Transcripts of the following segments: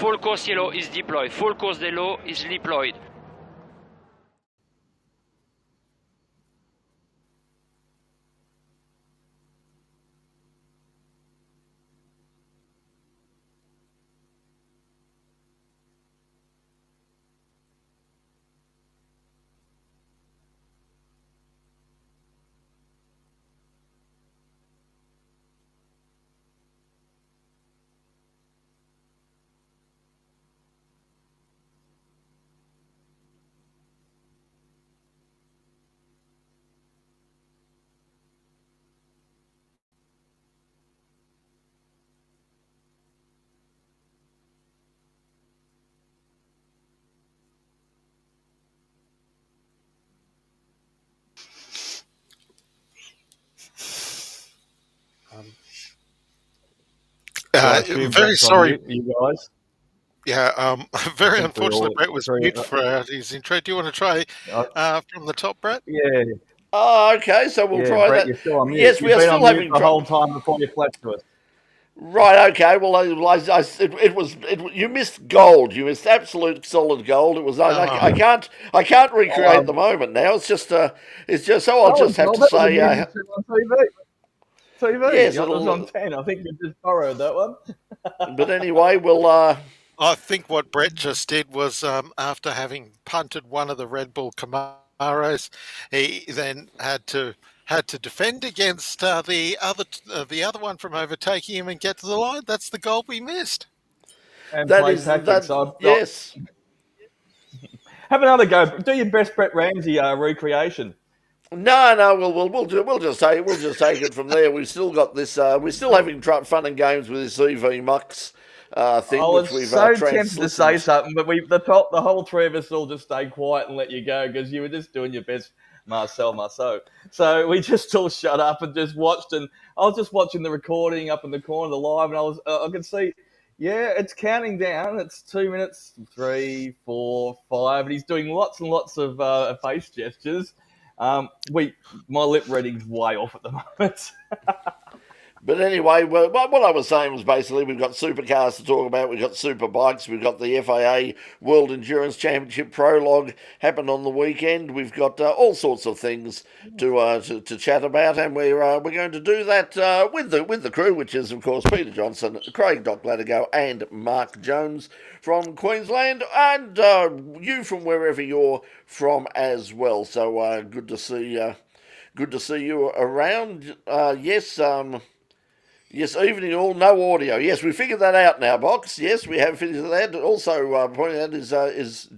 Full course yellow is deployed. Full course yellow is deployed. Very sorry, you guys. Yeah, very unfortunate. Brett was mute for his intro. Do you want to try from the top, Brett? Yeah. Oh, okay. So we'll try Brett, that. You're still on mute. Yes, we are still having the whole time before you flashed to us. Right. Okay. Well, you missed gold. You missed absolute solid gold. It was. I can't recreate at the moment now. It's just. So I'll just have to say. On TV. Yes, it was on 10. I think you just borrowed that one. But anyway, we'll. I think what Brett just did was, after having punted one of the Red Bull Camaros, he then had to defend against the other one from overtaking him and get to the line. That's the goal we missed. And yes. Have another go. Do your best Brett Ramsey recreation. No. We'll just take it from there. We've still got this. We're still having fun and games with this EV Mux thing. I was so tempted to say something, but the whole three of us all just stayed quiet and let you go because you were just doing your best, Marcel. So we just all shut up and just watched. And I was just watching the recording up in the corner of the live, and I could see. Yeah, it's counting down. It's 2 minutes, 3, 4, 5, and he's doing lots and lots of face gestures. My lip reading's way off at the moment. But anyway, what I was saying was basically we've got supercars to talk about, we've got superbikes, we've got the FIA World Endurance Championship Prologue happened on the weekend. We've got all sorts of things to chat about, and we're going to do that with the crew, which is of course Peter Johnson, Craig Doc Latigo, and Mark Jones from Queensland, and you from wherever you're from as well. So good to see you around. Yes, evening all, no audio. Yes, we figured that out now, Box. Yes, we have figured that out. Also pointing out is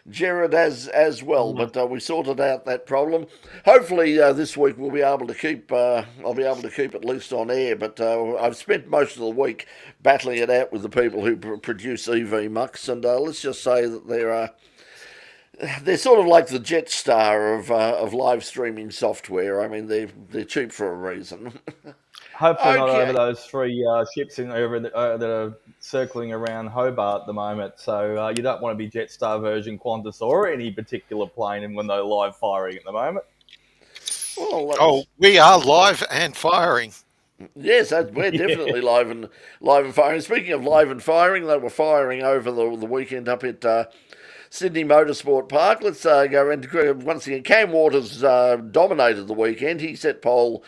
Jared as well, but we sorted out that problem. Hopefully this week we'll be able to keep. I'll be able to keep at least on air. But I've spent most of the week battling it out with the people who produce EV Mux, and let's just say that they're sort of like the Jetstar of live streaming software. I mean, they're cheap for a reason. Hopefully not over those three ships that are circling around Hobart at the moment. So you don't want to be Jetstar version Qantas or any particular plane when they're live firing at the moment. Well, we are live and firing. Yes, we're definitely live and firing. Speaking of live and firing, they were firing over the weekend up at Sydney Motorsport Park. Let's go into once again. Cam Waters dominated the weekend. He set pole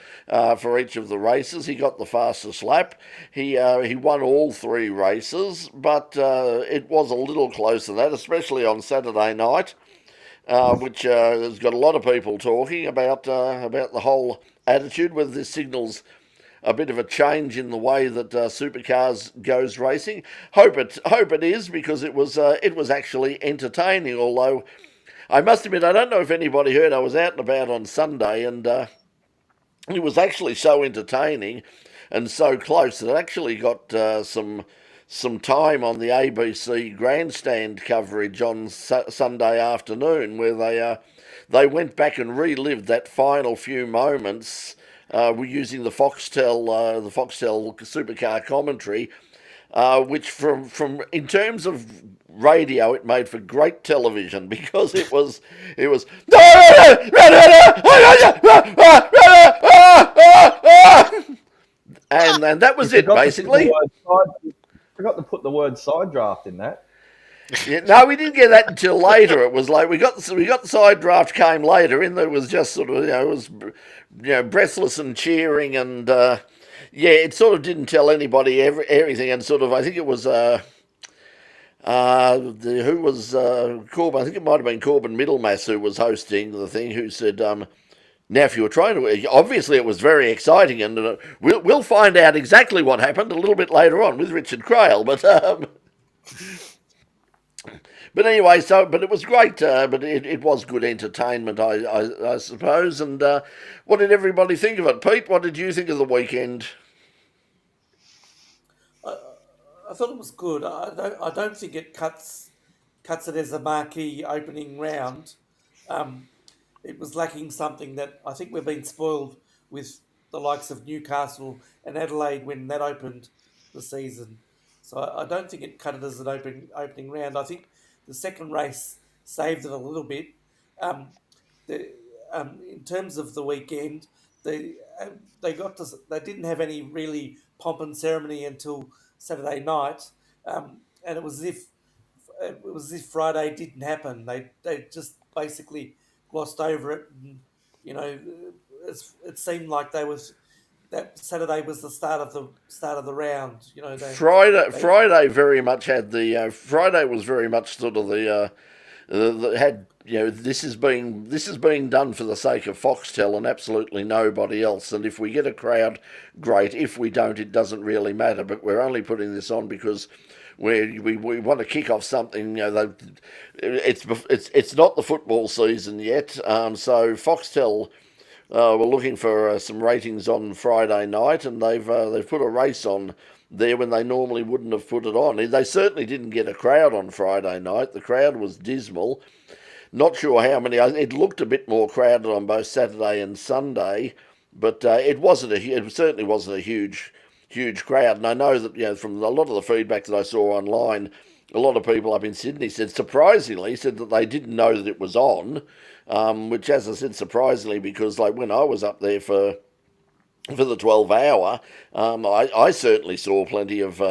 for each of the races. He got the fastest lap. He won all three races, but it was a little closer than that, especially on Saturday night, which has got a lot of people talking about the whole attitude, whether this signals a bit of a change in the way that Supercars goes racing. Hope it is, because it was actually entertaining. Although I must admit, I don't know if anybody heard, I was out and about on Sunday, and it was actually so entertaining and so close that it actually got some time on the ABC grandstand coverage on Sunday afternoon, where they went back and relived that final few moments. We're using the Foxtel Supercar commentary, which from in terms of radio, it made for great television, because it was and that was it basically. Forgot to put the word side draft in that. Yeah, no, we didn't get that until later. It was like we got the side draft came later. In there was just sort of it was breathless and cheering and it sort of didn't tell anybody everything and sort of I think it was who was Corbin. I think it might have been Corbin Middlemass who was hosting the thing. Who said now, if you were trying to, obviously it was very exciting, and we'll find out exactly what happened a little bit later on with Richard Crail. But anyway, but it was great. But it was good entertainment, I suppose. And what did everybody think of it, Pete? What did you think of the weekend? I thought it was good. I don't think it cuts it as a marquee opening round. It was lacking something that I think we've been spoiled with the likes of Newcastle and Adelaide when that opened the season. So I don't think it cut it as an opening round. I think the second race saved it a little bit. Um, the, in terms of the weekend, they didn't have any really pomp and ceremony until Saturday night, and it was as if Friday didn't happen. They just basically glossed over it, and it seemed like that Saturday was the start of the round. Friday very much had the Friday was very much sort of had this is being done for the sake of Foxtel and absolutely nobody else. And if we get a crowd, great. If we don't, it doesn't really matter. But we're only putting this on because we want to kick off something. It's not the football season yet. So Foxtel were looking for some ratings on Friday night, and they've put a race on there when they normally wouldn't have put it on. They certainly didn't get a crowd on Friday night. The crowd was dismal. Not sure how many. It looked a bit more crowded on both Saturday and Sunday, but it certainly wasn't a huge crowd. And I know that from a lot of the feedback that I saw online, a lot of people up in Sydney said that they didn't know that it was on, which, as I said, surprisingly, because like when I was up there for the 12-hour, I certainly saw plenty of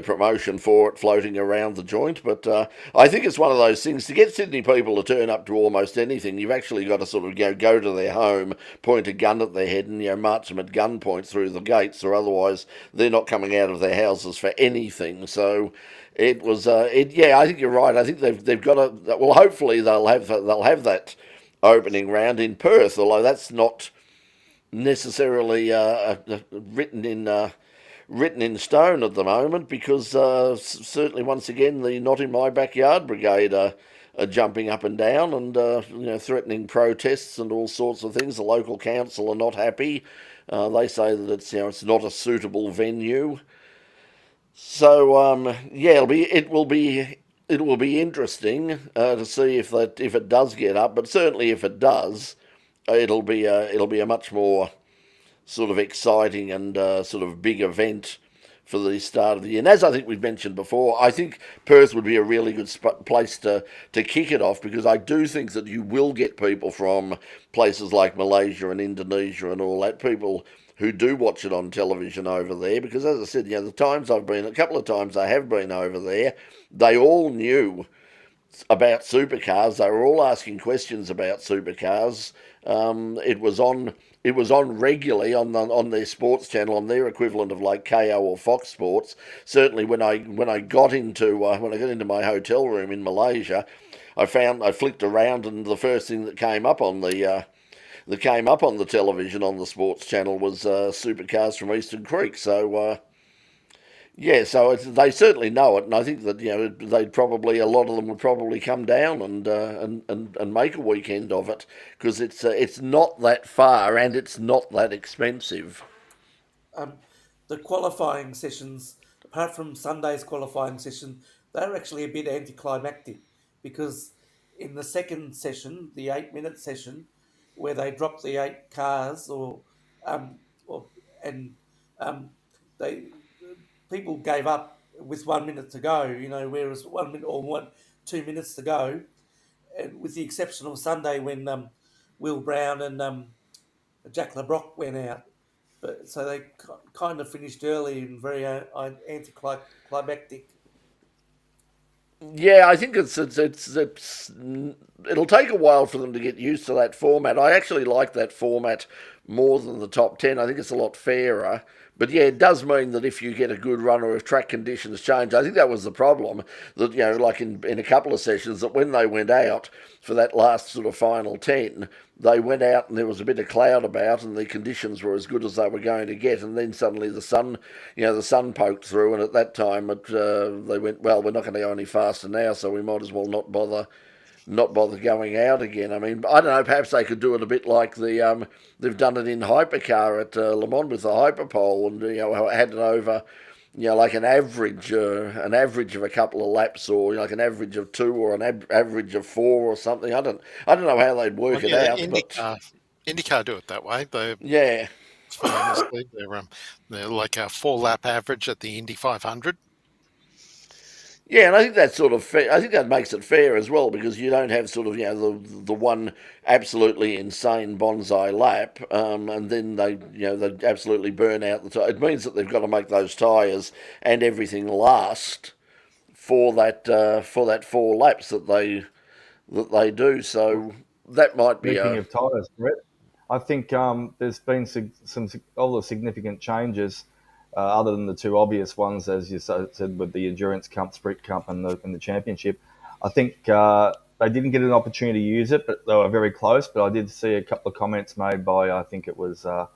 promotion for it floating around the joint. But I think it's one of those things, to get Sydney people to turn up to almost anything, you've actually got to sort of go to their home, point a gun at their head, and march them at gunpoint through the gates, or otherwise they're not coming out of their houses for anything. So it was I think you're right. I think they've got to. Well, hopefully they'll have that opening round in Perth, although that's not necessarily written in stone at the moment, because certainly once again the Not In My Backyard Brigade are jumping up and down and threatening protests and all sorts of things. The local council are not happy. They say that it's not a suitable venue. So it will be interesting to see if it does get up. But certainly if it does, it'll be a much more sort of exciting and sort of big event for the start of the year. And as I think we've mentioned before, I think Perth would be a really good place to kick it off, because I do think that you will get people from places like Malaysia and Indonesia and all that, people who do watch it on television over there, because as I said, a couple of times I have been over there, they all knew about supercars. They were all asking questions about supercars. It was on regularly on their sports channel, on their equivalent of like KO or Fox Sports. Certainly when I got into my hotel room in Malaysia, I flicked around, and the first thing that came up on the television on the sports channel was supercars from Eastern Creek. So so they certainly know it, and I think that a lot of them would probably come down and make a weekend of it, because it's not that far and it's not that expensive. The qualifying sessions, apart from Sunday's qualifying session, they're actually a bit anticlimactic, because in the second session, the 8-minute session, where they dropped the 8 cars, they people gave up with 1 minute to go, whereas 1 minute or 2 minutes to go, and with the exception of Sunday when Will Brown and Jack LeBrock went out. but so they kind of finished early and very anticlimactic. Yeah, I think it'll take a while for them to get used to that format. I actually like that format more than the top 10. I think it's a lot fairer. But yeah, it does mean that if you get a good run or if track conditions change, I think that was the problem. That, like in a couple of sessions, that when they went out for that last sort of final 10, they went out and there was a bit of cloud about and the conditions were as good as they were going to get. And then suddenly the sun poked through. And at that time, they went, well, we're not going to go any faster now, so we might as well not bother going out again. I mean, I don't know, perhaps they could do it a bit like they've done it in Hypercar at Le Mans with the Hyperpole, and had it over, like an average of a couple of laps, or like an average of 2 or an average of 4 or something. I don't know how they'd work it out. IndyCar do it that way. Yeah. Famously, they're like a 4-lap average at the Indy 500. Yeah, and I think that's sort of fair. I think that makes it fair as well, because you don't have sort of the one absolutely insane bonsai lap, and then they absolutely burn out the tire. It means that they've got to make those tyres and everything last for that 4 laps that they do. So that might be. Speaking of tyres, Brett, I think there's been some other significant changes. Other than the 2 obvious ones, as you said, with the Endurance Cup, Sprint Cup, and the Championship. I think they didn't get an opportunity to use it, but they were very close. But I did see a couple of comments made by, I think it was the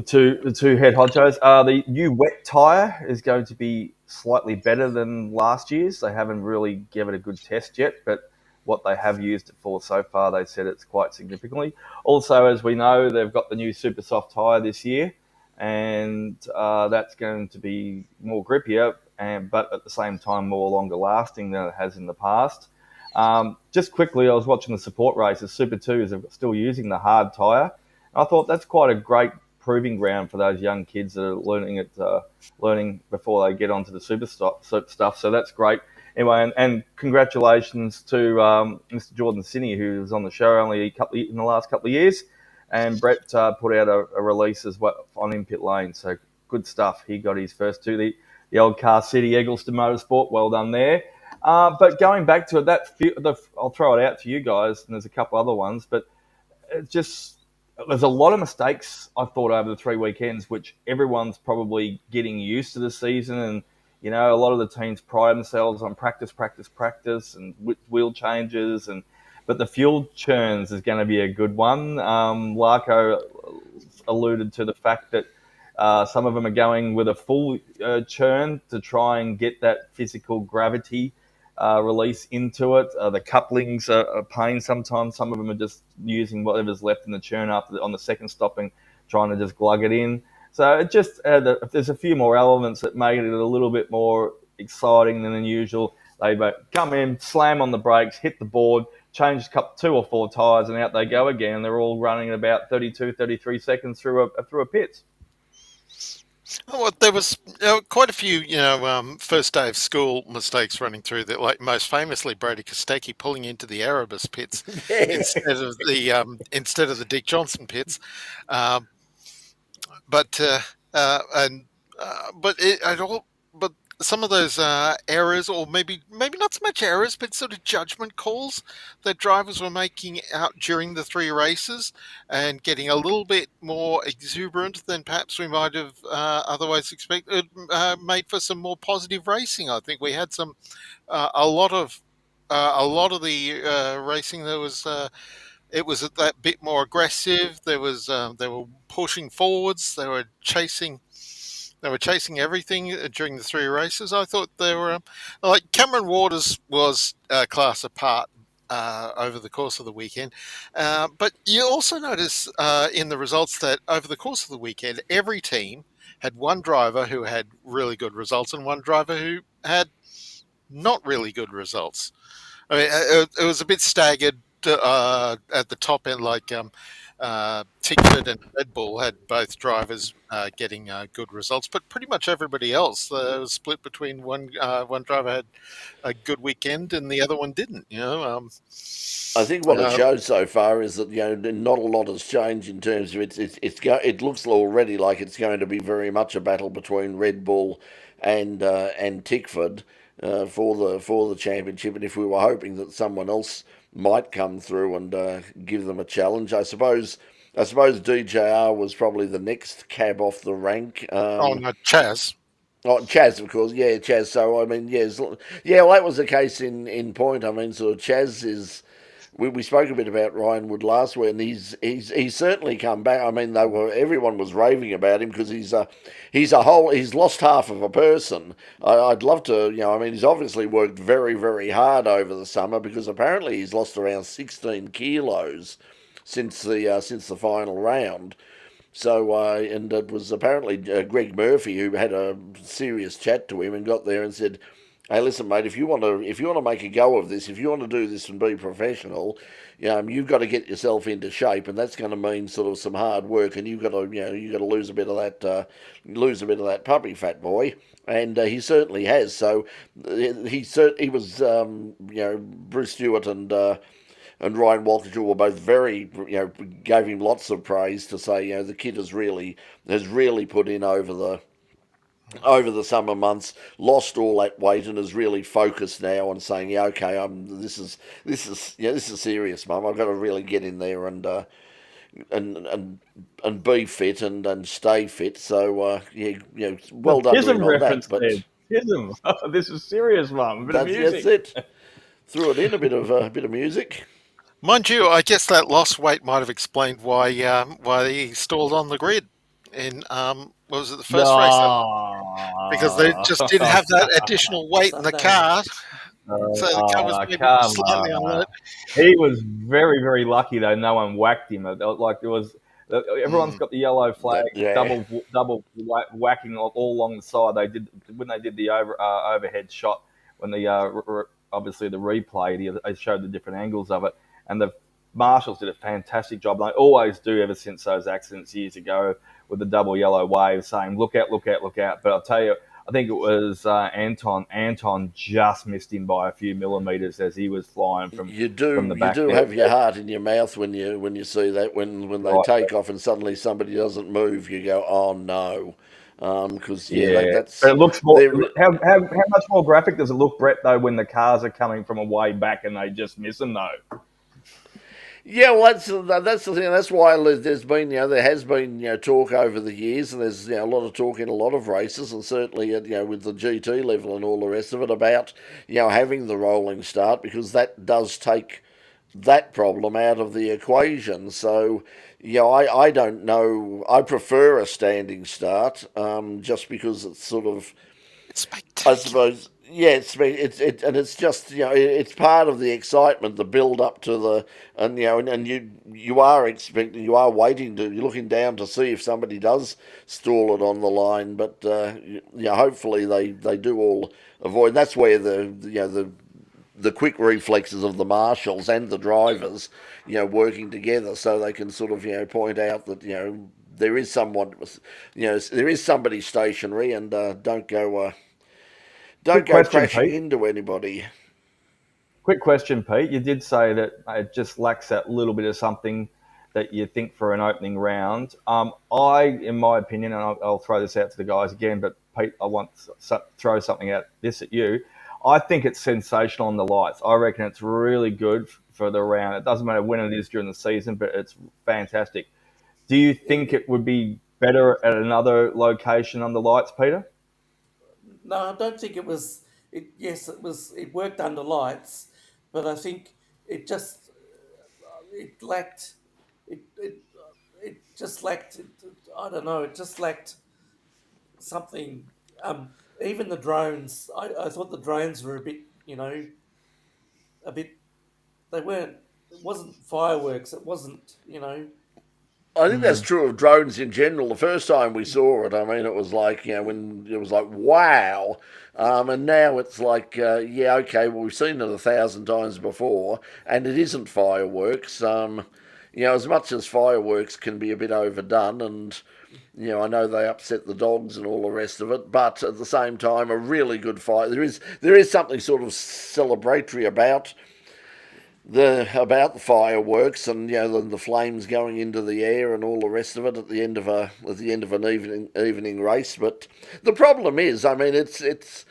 two head honchos. The new wet tyre is going to be slightly better than last year's. They haven't really given it a good test yet, but what they have used it for so far, they said it's quite significantly. Also, as we know, they've got the new super soft tyre this year, and that's going to be more grippier, but at the same time more longer lasting than it has in the past. Just quickly, I was watching the support races. Super 2s are still using the hard tyre. I thought that's quite a great proving ground for those young kids that are learning before they get onto the super stuff. So that's great. Anyway, and congratulations to Mr. Jordan Sinney, who was on the show only in the last couple of years. And Brett put out a release as well on In Pit Lane. So good stuff. He got his first 2, the old Car City Eggleston Motorsport. Well done there. But going back to it, I'll throw it out to you guys, and there's a couple other ones. But there's a lot of mistakes, I thought, over the 3 weekends, which everyone's probably getting used to the season. And, a lot of the teams pride themselves on practice, and wheel changes but the fuel churns is going to be a good one. Larko alluded to the fact that some of them are going with a full churn to try and get that physical gravity release into it. The couplings are a pain sometimes. Some of them are just using whatever's left in the churn on the second stopping, trying to just glug it in. So it just there's a few more elements that make it a little bit more exciting than usual. They come in, slam on the brakes, hit the board, change 2 or 4 tyres, and out they go again. They're all running about 32, 33 seconds through a pit. Well, there was quite a few, first day of school mistakes running through that. Like most famously, Brady Kostecki pulling into the Erebus pits instead of the Dick Johnson pits. But some of those errors, or maybe not so much errors, but sort of judgment calls that drivers were making out during the 3 races, and getting a little bit more exuberant than perhaps we might have otherwise expected, made for some more positive racing. I think we had a lot of the racing. There was. It was that bit more aggressive. They were pushing forwards. They were chasing everything during the 3 races. I thought they were like Cameron Waters was a class apart over the course of the weekend. But you also notice in the results that over the course of the weekend, every team had one driver who had really good results and one driver who had not really good results. I mean, it was a bit staggered at the top end, like Tickford and Red Bull had both drivers getting good results, but pretty much everybody else was split between one driver had a good weekend and the other one didn't. I think what it shows so far is that not a lot has changed in terms of it looks already like it's going to be very much a battle between Red Bull and Tickford for the championship, and if we were hoping that someone else might come through and give them a challenge, I suppose DJR was probably the next cab off the rank. Oh no, Chaz. Oh, Chaz, of course, yeah, Chaz. So I mean, yeah, well, that was the case in point. I mean, sort of Chaz is. We spoke a bit about Ryan Wood last week, and he's certainly come back. I mean, everyone was raving about him because he's lost half of a person. I'd love to, I mean, he's obviously worked very, very hard over the summer because apparently he's lost around 16 kilos since the final round. So, and it was apparently Greg Murphy who had a serious chat to him and got there and said, "Hey, listen, mate, if you want to make a go of this, if you want to do this and be professional, you've got to get yourself into shape, and that's going to mean sort of some hard work, and you've got to lose a bit of that puppy fat boy." And he certainly has. So he was Bruce Stewart and Ryan Walkinshaw were both very, gave him lots of praise to say, the kid has really put in over the summer months, lost all that weight, and is really focused now on saying, yeah, okay, this is serious, Mum. I've got to really get in there and be fit and stay fit. So well done to him on that. But this is serious, Mum. A bit of music. That's it. Threw it in a bit of music. Mind you, I guess that lost weight might have explained why he stalled on the grid in what was it, the first race? Because they just didn't have that additional weight in the car. So the car was maybe slightly unloaded. He was very, very lucky though. No one whacked him. Like it was, everyone's got the yellow flag, double whacking all along the side. They did when they did the overhead shot when the obviously the replay. They showed the different angles of it. And the marshals did a fantastic job. They always do ever since those accidents years ago with the double yellow wave saying, look out, look out, look out. But I'll tell you, I think it was Anton. Anton just missed him by a few millimetres as he was flying from the back. You do have your heart in your mouth when you see that. When they take off and suddenly somebody doesn't move, you go, oh no. Because that's. But it looks more. How much more graphic does it look, Brett? Though, when the cars are coming from a way back and they just miss them, though. Yeah, well, that's the thing. That's why there's been, there has been, talk over the years, and there's, a lot of talk in a lot of races, and certainly, with the GT level and all the rest of it about, having the rolling start, because that does take that problem out of the equation. So, I don't know. I prefer a standing start, just because it's sort of, I suppose. Yeah, it's just it's part of the excitement, the build up to the and you are expecting, you are waiting you're looking down to see if somebody does stall it on the line, but hopefully they do all avoid. That's where the quick reflexes of the marshals and the drivers working together, so they can sort of point out that there is someone there is somebody stationary and don't go crashing into anybody. Quick question, Pete. You did say that it just lacks that little bit of something that you think for an opening round. In my opinion, and I'll throw this out to the guys again, but Pete, I want to throw something at you. I think it's sensational on the lights. I reckon it's really good for the round. It doesn't matter when it is during the season, but it's fantastic. Do you think it would be better at another location on the lights, Peter? No, I don't think it was. Yes, it was. It worked under lights, but I think it just it lacked. It just lacked. I don't know. It just lacked something. Even the drones. I thought the drones were a bit. a bit. They weren't. It wasn't fireworks. It wasn't. I think that's true of drones in general. The first time we saw it, I mean, it was like, when it was like, wow. And now it's like, yeah, okay, well, we've seen it 1,000 times before, and it isn't fireworks. As much as fireworks can be a bit overdone, and, I know they upset the dogs and all the rest of it, but at the same time, a really good fire. There is something sort of celebratory about the fireworks and the flames going into the air and all the rest of it at the end of an evening race. But the problem is, I mean, it's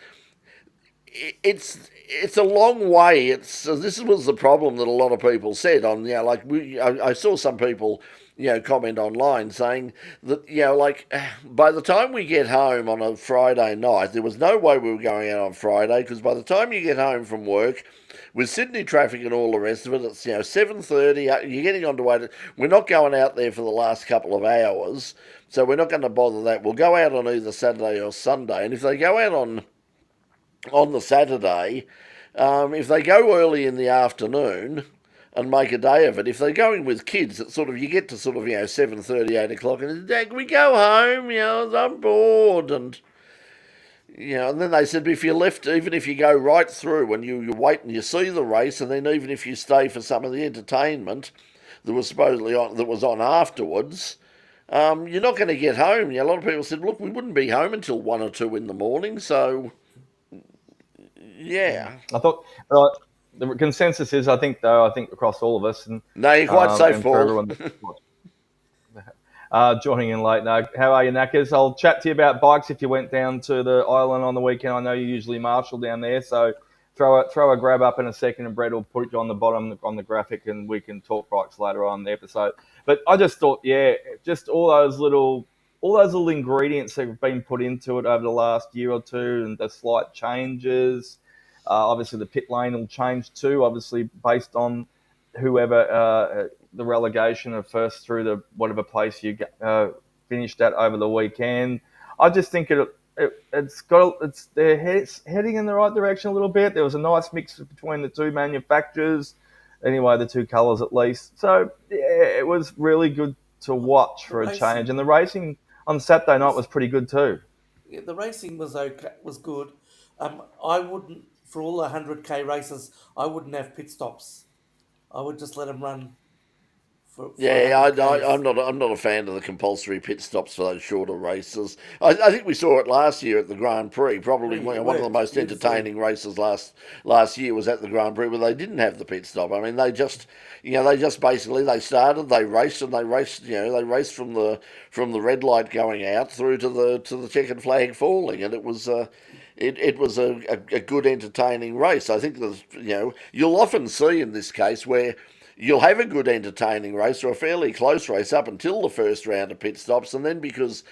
a long way. This was the problem that a lot of people said on I saw some people comment online saying that by the time we get home on a Friday night, there was no way we were going out on Friday, because by the time you get home from work, with Sydney traffic and all the rest of it, it's 7:30. You're getting on to wait. We're not going out there for the last couple of hours, so we're not going to bother that. We'll go out on either Saturday or Sunday, and if they go out on the Saturday, if they go early in the afternoon and make a day of it, if they're going with kids, it's you get to 7:30, 8 o'clock, and Dad, can we go home? I'm bored, and. And then they said, if you left, even if you go right through and you wait and you see the race, and then even if you stay for some of the entertainment that was supposedly on afterwards, you're not going to get home. A lot of people said, look, we wouldn't be home until 1 or 2 in the morning. So, yeah. I thought the consensus is, I think across all of us, and no, you're quite safe, Paul. Everyone joining in late now. How are you, Knackers? I'll chat to you about bikes if you went down to the island on the weekend. I know you usually marshal down there, so throw a grab up in a second, and Brett will put you on the bottom on the graphic, and we can talk bikes later on in the episode. But I just thought, just all those little ingredients that have been put into it over the last year or two, and the slight changes. Obviously, the pit lane will change too, obviously based on whoever the relegation of first through the whatever place you finished at over the weekend. I just think they're heading in the right direction a little bit. There was a nice mix between the two manufacturers, anyway, the two colours at least. So it was really good to watch for a change, and the racing on Saturday night was pretty good too. Yeah, the racing was okay, was good. I wouldn't, for all the 100k races, I wouldn't have pit stops. I would just let them run. I'm not a fan of the compulsory pit stops for those shorter races. I think we saw it last year at the Grand Prix. Probably one of the most entertaining races last year was at the Grand Prix, where they didn't have the pit stop. I mean, they just basically they started, they raced from the red light going out through to the checkered flag falling, and it was. It was a good, entertaining race. I think you'll often see in this case where you'll have a good, entertaining race or a fairly close race up until the first round of pit stops, and then because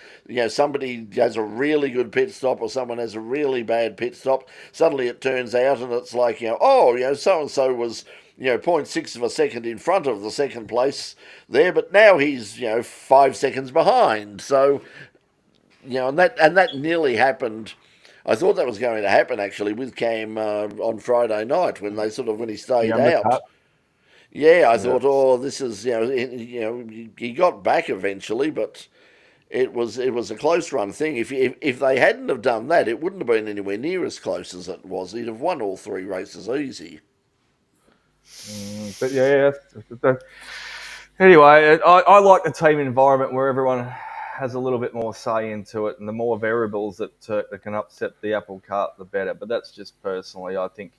somebody has a really good pit stop or someone has a really bad pit stop, suddenly it turns out and it's like so and so was 0.6 of a second in front of the second place there, but now he's 5 seconds behind. So and that nearly happened. I thought that was going to happen actually with Cam on Friday night when he stayed out. Yeah, I thought, this is he got back eventually, but it was a close run thing. If they hadn't have done that, it wouldn't have been anywhere near as close as it was. He'd have won all 3 races easy. But anyway, I like the team environment where everyone has a little bit more say into it, and the more variables that can upset the apple cart, the better. But that's just personally, I think.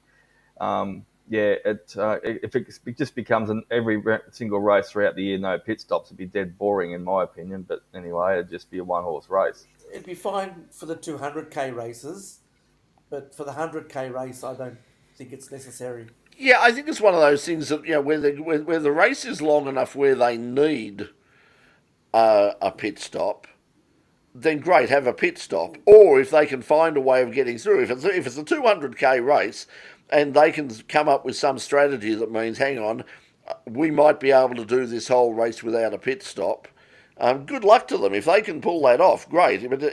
If it just becomes every single race throughout the year, no pit stops, it'd be dead boring in my opinion. But anyway, it'd just be a one-horse race. It'd be fine for the 200k races, but for the 100k race, I don't think it's necessary. Yeah, I think it's one of those things that where the race is long enough where they need a pit stop, then great, have a pit stop. Or if they can find a way of getting through, if it's a 200k race, and they can come up with some strategy that means, hang on, we might be able to do this whole race without a pit stop. Good luck to them. If they can pull that off, great. But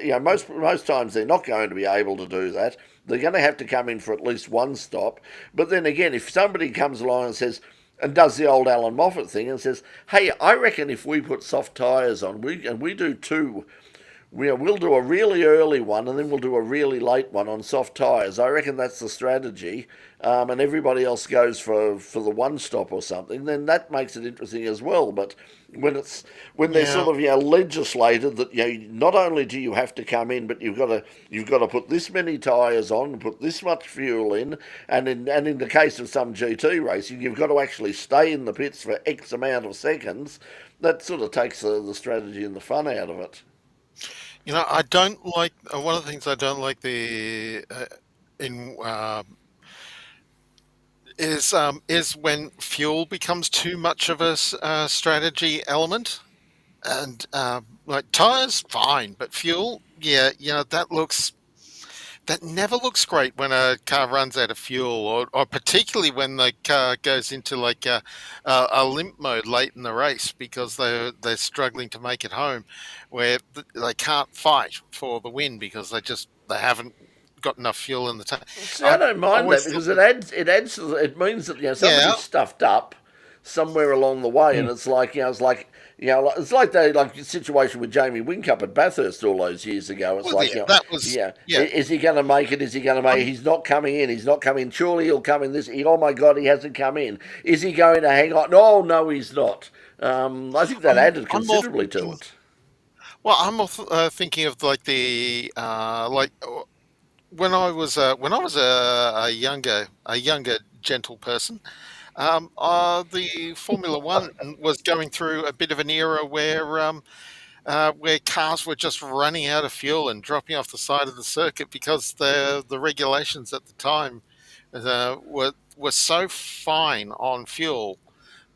most times they're not going to be able to do that. They're going to have to come in for at least one stop. But then again, if somebody comes along and says, and does the old Alan Moffat thing and says, "Hey, I reckon if we put soft tyres on, we do two. We'll do a really early one and then we'll do a really late one on soft tyres. I reckon that's the strategy, and everybody else goes for the one stop or something. Then that makes it interesting as well. But when they're sort of legislated that not only do you have to come in, but you've got to put this many tyres on and put this much fuel in, and in the case of some GT racing, you've got to actually stay in the pits for X amount of seconds. That sort of takes the strategy and the fun out of it. I don't like one of the things I don't like is when fuel becomes too much of a strategy element, and like tires, fine, but fuel, that never looks great when a car runs out of fuel, or particularly when the car goes into like a limp mode late in the race because they're struggling to make it home, where they can't fight for the win because they haven't got enough fuel in the tank. See, I don't mind that because it means that somebody's stuffed up somewhere along the way, and it's like it's like the situation with Jamie Whincup at Bathurst all those years ago. It's is he going to make it? Is he going to make it? He's not coming in. He's not coming. Surely he'll come in this. Oh my God, he hasn't come in. Is he going to hang on? No, he's not. I think that added considerably to it. Well, I'm more thinking of like the when I was a younger gentle person. The Formula One was going through a bit of an era where cars were just running out of fuel and dropping off the side of the circuit because the regulations at the time were so fine on fuel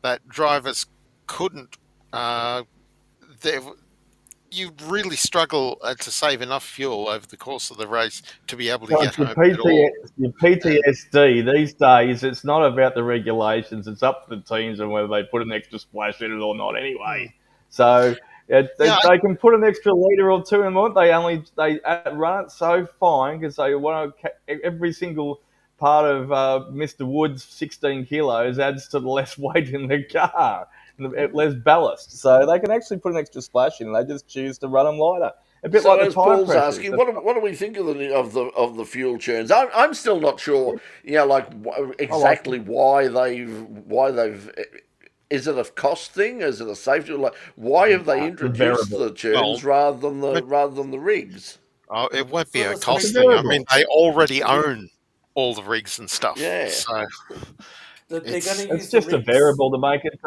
that drivers couldn't. You'd really struggle to save enough fuel over the course of the race to be able to get home at all. Your PTSD these days, it's not about the regulations. It's up to the teams and whether they put an extra splash in it or not anyway. So they can put an extra litre or two in it. They run it so fine because they want to every single part of Mr. Wood's 16 kilos adds to the less weight in the car. Less ballast, so they can actually put an extra splash in. They just choose to run them lighter. A bit like the tire Paul's asking, what do we think of the fuel churns? I'm still not sure. Exactly why they've. Is it a cost thing? Is it a safety? Why have they introduced the churns rather than the rigs? Oh, it won't be a cost thing. I mean, they already own all the rigs and stuff. Yeah. So. It's just a variable to make it.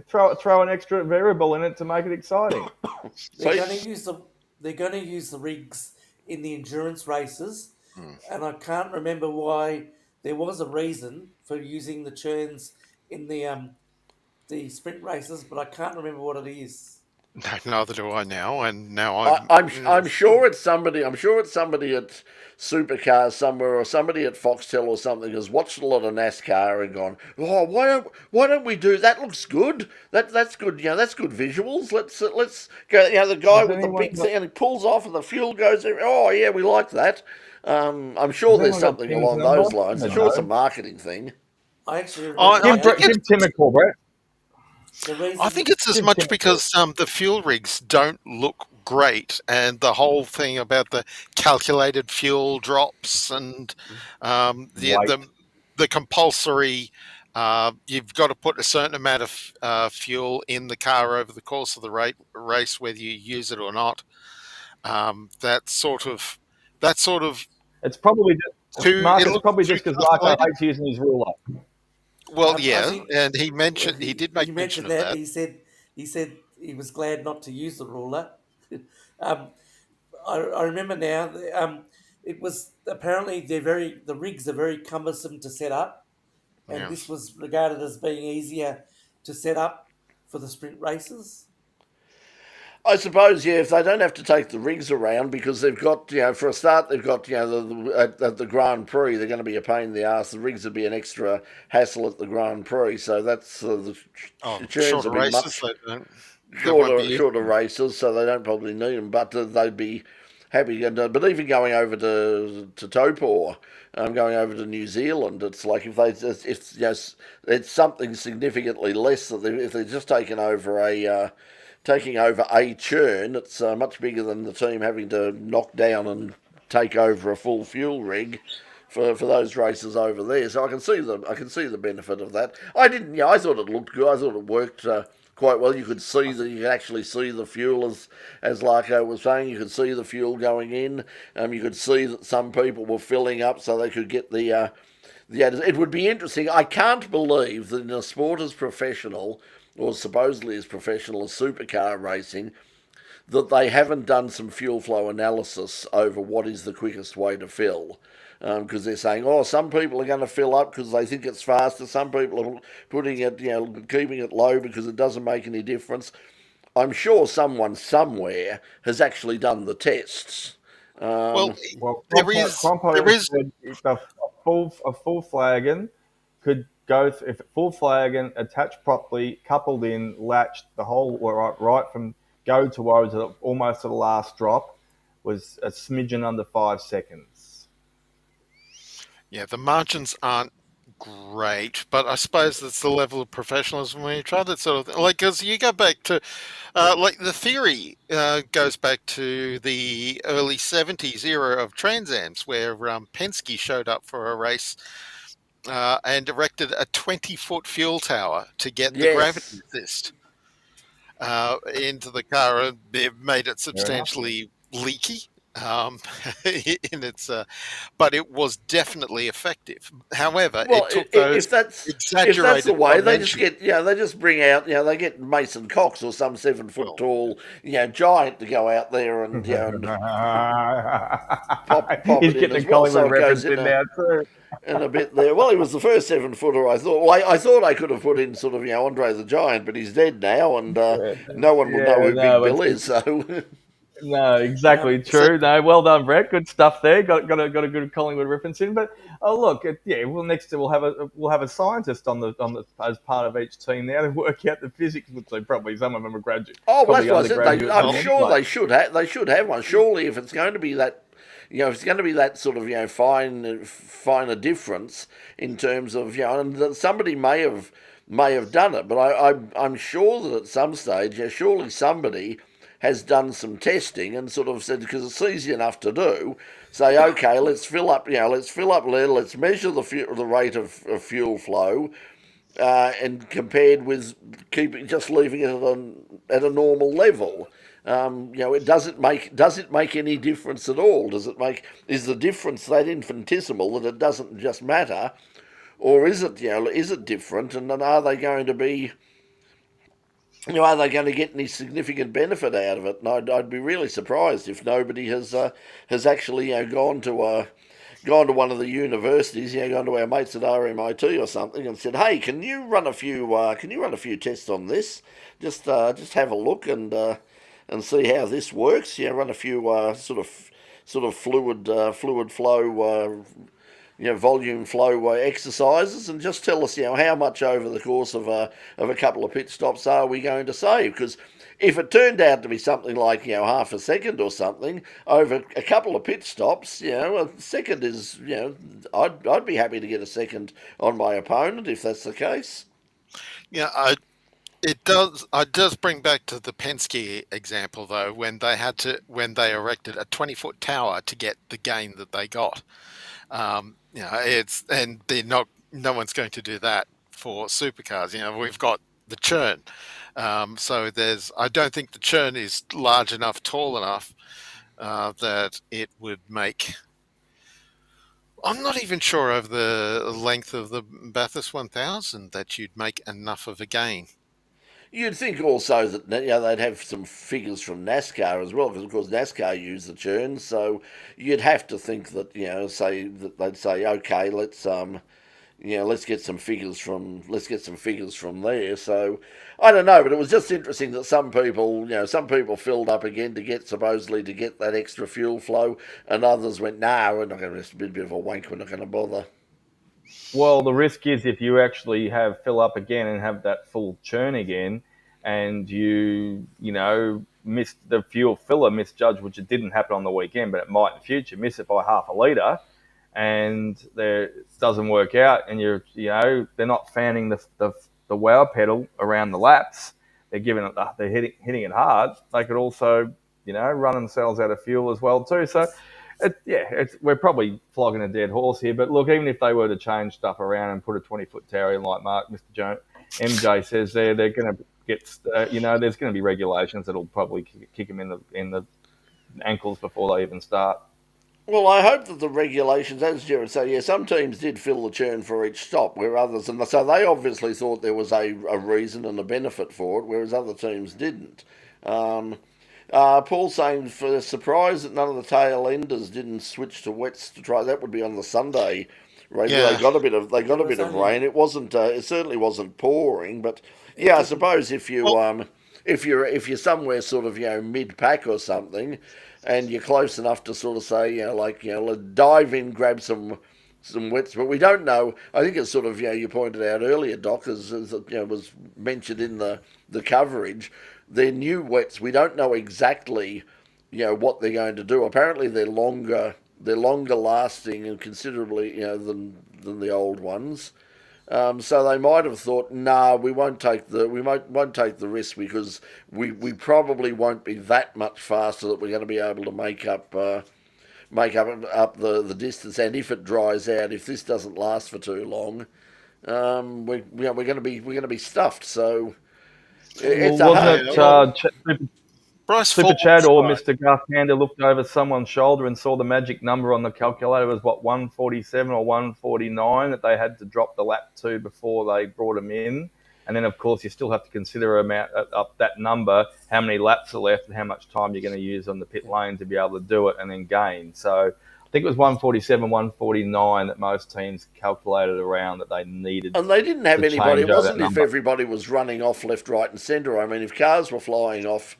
Throw an extra variable in it to make it exciting. They're going to use the rigs in the endurance races, and I can't remember why. There was a reason for using the churns in the sprint races, but I can't remember what it is. Neither do I now, and now I'm sure it's somebody. I'm sure it's somebody at Supercars somewhere, or somebody at Foxtel or something has watched a lot of NASCAR and gone, oh, why don't we do that? Looks good. That's good. That's good visuals. Let's go. The guy with the big thing and he pulls off and the fuel goes there. Oh yeah, we like that. I'm sure there's something along those lines. I'm sure it's a marketing thing. I actually give Tim a call, Brett. I think it's as much because the fuel rigs don't look great, and the whole thing about the calculated fuel drops and the compulsory you've got to put a certain amount of fuel in the car over the course of the race, whether you use it or not. That sort of. It's probably just because Marco hates using his ruler. Well, and he did make mention of that. He said he was glad not to use the ruler. I remember now. It was apparently the rigs are very cumbersome to set up, and this was regarded as being easier to set up for the sprint races. I suppose, if they don't have to take the rigs around because they've got, for a start, they've got, at the Grand Prix, they're going to be a pain in the arse. The rigs would be an extra hassle at the Grand Prix, so that's the churns will be much shorter races, so they don't probably need them. But they'd be happy. But even going over to Topor, going over to New Zealand, it's like if it's something significantly less that if they're just taking over a churn, it's much bigger than the team having to knock down and take over a full fuel rig for those races over there. So I can see the benefit of that. I thought it looked good. I thought it worked quite well. You could actually see the fuel as Larko was saying. You could see the fuel going in. You could see that some people were filling up so they could get the. It would be interesting. I can't believe that in a sport as professional, or supposedly as professional as supercar racing, that they haven't done some fuel flow analysis over what is the quickest way to fill. Because they're saying, some people are going to fill up because they think it's faster. Some people are putting it, keeping it low because it doesn't make any difference. I'm sure someone somewhere has actually done the tests. There is a full flagon could go if full flagon attached properly, coupled in, latched the whole right from go to almost to the last drop was a smidgen under 5 seconds. Yeah, the margins aren't great, but I suppose that's the level of professionalism when you try that sort of thing. Like, because you go back to, the theory goes back to the early 70s era of Transams, where Penske showed up for a race and erected a 20-foot fuel tower to get the gravity assist into the car, and it made it substantially leaky. In its, but it was definitely effective. However, it took those exaggerated. If that's the way, they just bring out, they get Mason Cox or some 7 foot tall, giant to go out there and pop He's it getting in a Collingwood reference in now too. And a bit there. Well, he was the first 7 footer. I thought. Well, I thought I could have put in sort of Andre the Giant, but he's dead now, and no one will know who Big Bill is. So. No, exactly true. No, well done, Brett. Good stuff there. Got a good Collingwood reference in. But look, we'll have a scientist on the as part of each team now to work out the physics. So probably some of them are graduate. Oh, well, that's what I said. I'm sure they should have. They should have one. Surely, if it's going to be that. If it's going to be that sort of finer difference in terms of and somebody may have done it, but I'm sure that at some stage, surely somebody has done some testing and sort of said, because it's easy enough to do, say, okay, let's fill up lead, let's measure the rate of fuel flow, and compared with leaving it at a normal level. Does it make any difference at all? Is the difference that infinitesimal that it doesn't just matter, or is it different? And then are they going to be, are they going to get any significant benefit out of it? And I'd be really surprised if nobody has actually gone to one of the universities, gone to our mates at RMIT or something, and said, "Hey, can you run a few tests on this? Just have a look and see how this works. Run a few sort of fluid flow." Volume flow exercises, and just tell us, how much over the course of a couple of pit stops are we going to save? Because if it turned out to be something like half a second or something over a couple of pit stops, a second is I'd be happy to get a second on my opponent if that's the case. Yeah, it does bring back to the Penske example though, when they erected a 20-foot tower to get the gain that they got. No one's going to do that for supercars. We've got the churn. So I don't think the churn is large enough, tall enough, that it would make. I'm not even sure over the length of the Bathurst 1000 that you'd make enough of a gain. You'd think also that they'd have some figures from NASCAR as well, because of course NASCAR use the churn. So you'd have to think that they'd say, okay, let's get some figures from there. So I don't know, but it was just interesting that some people filled up again supposedly to get that extra fuel flow, and others went, we're not going to. It's a bit of a wank. We're not going to bother. Well, the risk is if you actually fill up again and have that full churn again, and you missed the fuel filler, misjudged, which it didn't happen on the weekend, but it might in the future, miss it by half a litre, and it doesn't work out, and they're not fanning the wow pedal around the laps. They're hitting it hard. They could also, run themselves out of fuel as well too. So, we're probably flogging a dead horse here. But look, even if they were to change stuff around and put a 20-foot tower in, like Mr. MJ says, they're going to get, there's going to be regulations that'll probably kick them in the ankles before they even start. Well, I hope that the regulations, as Jared said, some teams did fill the churn for each stop, where others, and so they obviously thought there was a reason and a benefit for it, whereas other teams didn't. Paul saying, for surprise that none of the tail enders didn't switch to wets to try. That would be on the Sunday race. Yeah. They got a bit of rain. It wasn't. It certainly wasn't pouring, but I suppose if you're somewhere sort of mid pack or something, and you're close enough to sort of say dive in, grab some wets, but we don't know. I think it's sort of you pointed out earlier, Doc, as was mentioned in the coverage. They're new wets. We don't know exactly what they're going to do. Apparently they're longer lasting and considerably than the old ones. So they might have thought, we won't take the risk because we probably won't be that much faster that we're going to be able to make up the distance. And if it dries out, if this doesn't last for too long, we're going to be stuffed. So it's Super Chad or Mr. Garthander looked over someone's shoulder and saw the magic number on the calculator was 147 or 149 that they had to drop the lap to before they brought him in. And then, of course, you still have to consider up that number, how many laps are left and how much time you're going to use on the pit lane to be able to do it and then gain. So I think it was 147, 149 that most teams calculated around that they needed. And they didn't have anybody. It wasn't if everybody was running off left, right and centre. I mean, if cars were flying off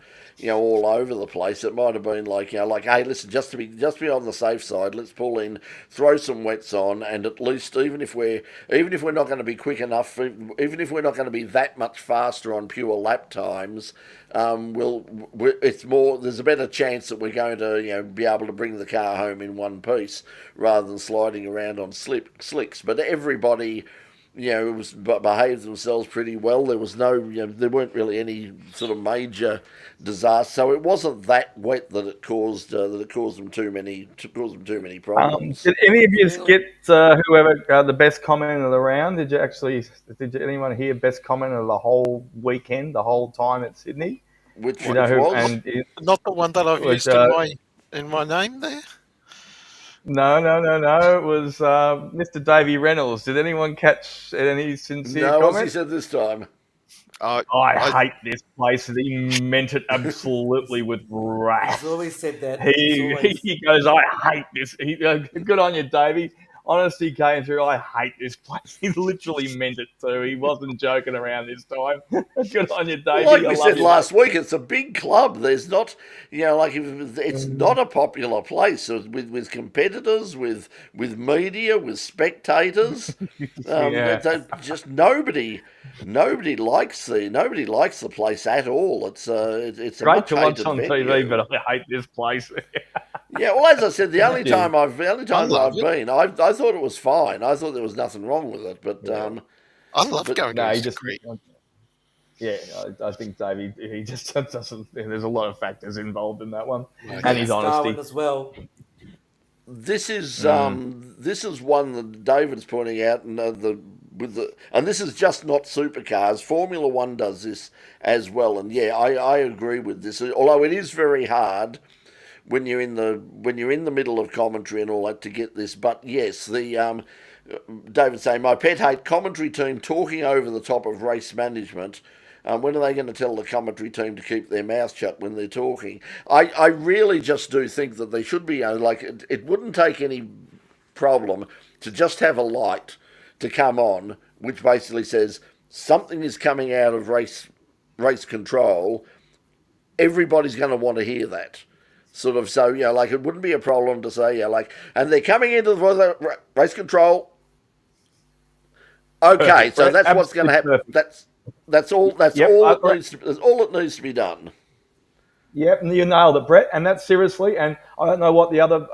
all over the place, it might have been like, hey, listen, just to be on the safe side, let's pull in, throw some wets on, and at least even if we're not going to be quick enough, even if we're not going to be that much faster on pure lap times, it's more. There's a better chance that we're going to be able to bring the car home in one piece rather than sliding around on slicks. But everybody behaved themselves pretty well. There was there weren't really any sort of major disaster. So it wasn't that wet that it caused them too many problems. Did any of you get whoever the best comment of the round? Did anyone hear best comment of the whole weekend, the whole time at Sydney? Which one was? Not the one that I've used in my name there. No. It was Mr. Davey Reynolds. Did anyone catch any sincere comment? No, what's he said this time? I hate this place. And he meant it absolutely with wrath. He's always said that. He goes, I hate this. Good on you, Davey. Honesty came through. I hate this place. He literally meant it too. He wasn't joking around this time. Good on you, Davey. Like we said last week, it's a big club. There's not, it's not a popular place with competitors, with media, with spectators. Just nobody likes the place at all. It's a great to watch on TV, but I hate this place. Yeah, well, as I said, the only time I've been, I thought it was fine. I thought there was nothing wrong with it, but I love going to Sydney. Yeah, I think Davey, he just doesn't. There's a lot of factors involved in that one, and his honesty as well. This is one that David's pointing out, and and this is just not supercars. Formula One does this as well, and I agree with this. Although it is very hard when you're in the middle of commentary and all that to get this. But yes, David saying, my pet hate commentary team talking over the top of race management. When are they going to tell the commentary team to keep their mouth shut when they're talking? I really just do think that they should be, it wouldn't take any problem to just have a light to come on, which basically says something is coming out of race control. Everybody's going to want to hear that. Sort of, so, it wouldn't be a problem to say, and they're coming into the race control. Okay, so that's what's going to happen. That's all. That's Yep, all it needs to. That's all it needs to be done. Yep, and you nailed it, Brett. And that's seriously. And I don't know what the other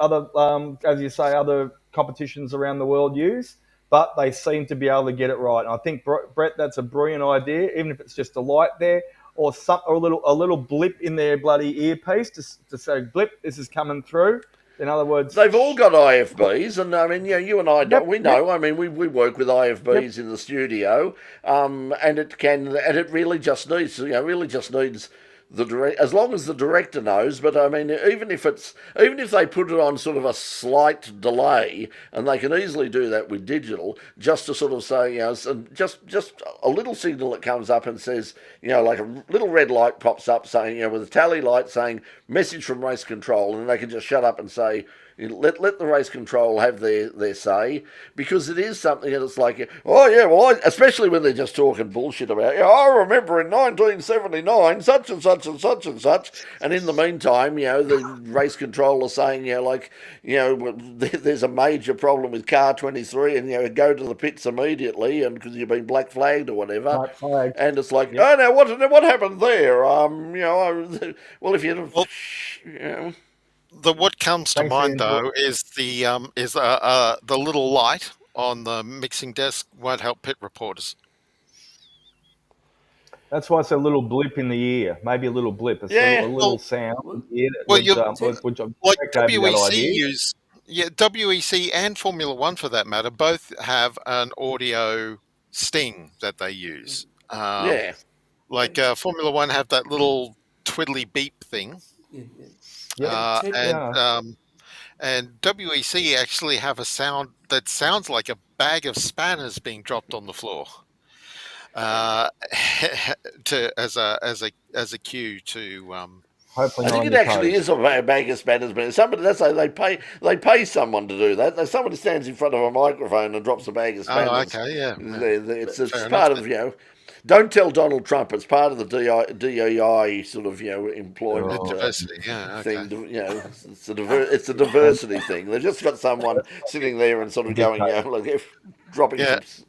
as you say, other competitions around the world use, but they seem to be able to get it right. And I think Brett, that's a brilliant idea. Even if it's just a light there or a little blip in their bloody earpiece to say blip, this is coming through. In other words, they've all got IFBs, and I mean, you and I, Yep, we know. yep. I mean, we work with IFBs in the studio, and it really just needs, really just needs as long as the director knows. But I mean, even if they put it on sort of a slight delay, and they can easily do that with digital, just to sort of say, just a little signal that comes up and says, like a little red light pops up saying, with a tally light saying message from race control, and they can just shut up and say, let the race control have their say, because it is something that it's like, oh yeah, well, especially when they're just talking bullshit about, I remember in 1979 such and such and such and such, and in the meantime, the race control is saying, there's a major problem with car 23, and go to the pits immediately, and because you've been black flagged or whatever, Black flag. and it's like, Yep. oh, now what happened there? Well, if you, What comes to Thanks for mind the input. though is the little light on the mixing desk won't help pit reporters. That's why it's a little blip in the ear, maybe a little blip, a Yeah. little sound in the ear Well, which like gave you that WEC idea. WEC and Formula One for that matter both have an audio sting that they use. Yeah. Like Formula One have that little twiddly beep thing, Yeah, Yep. and WEC actually have a sound that sounds like a bag of spanners being dropped on the floor, as a cue to. Hopefully I not think on it your actually toes. is a bag of spanners, but somebody they pay someone to do that. Somebody stands in front of a microphone and drops a bag of Oh, spanners. okay, yeah. It's Fair enough. part of Don't tell Donald Trump. It's part of the DEI sort of employment Diversity, yeah, okay. thing. It's a diversity thing. They've just got someone sitting there and sort of going, dropping Yeah. some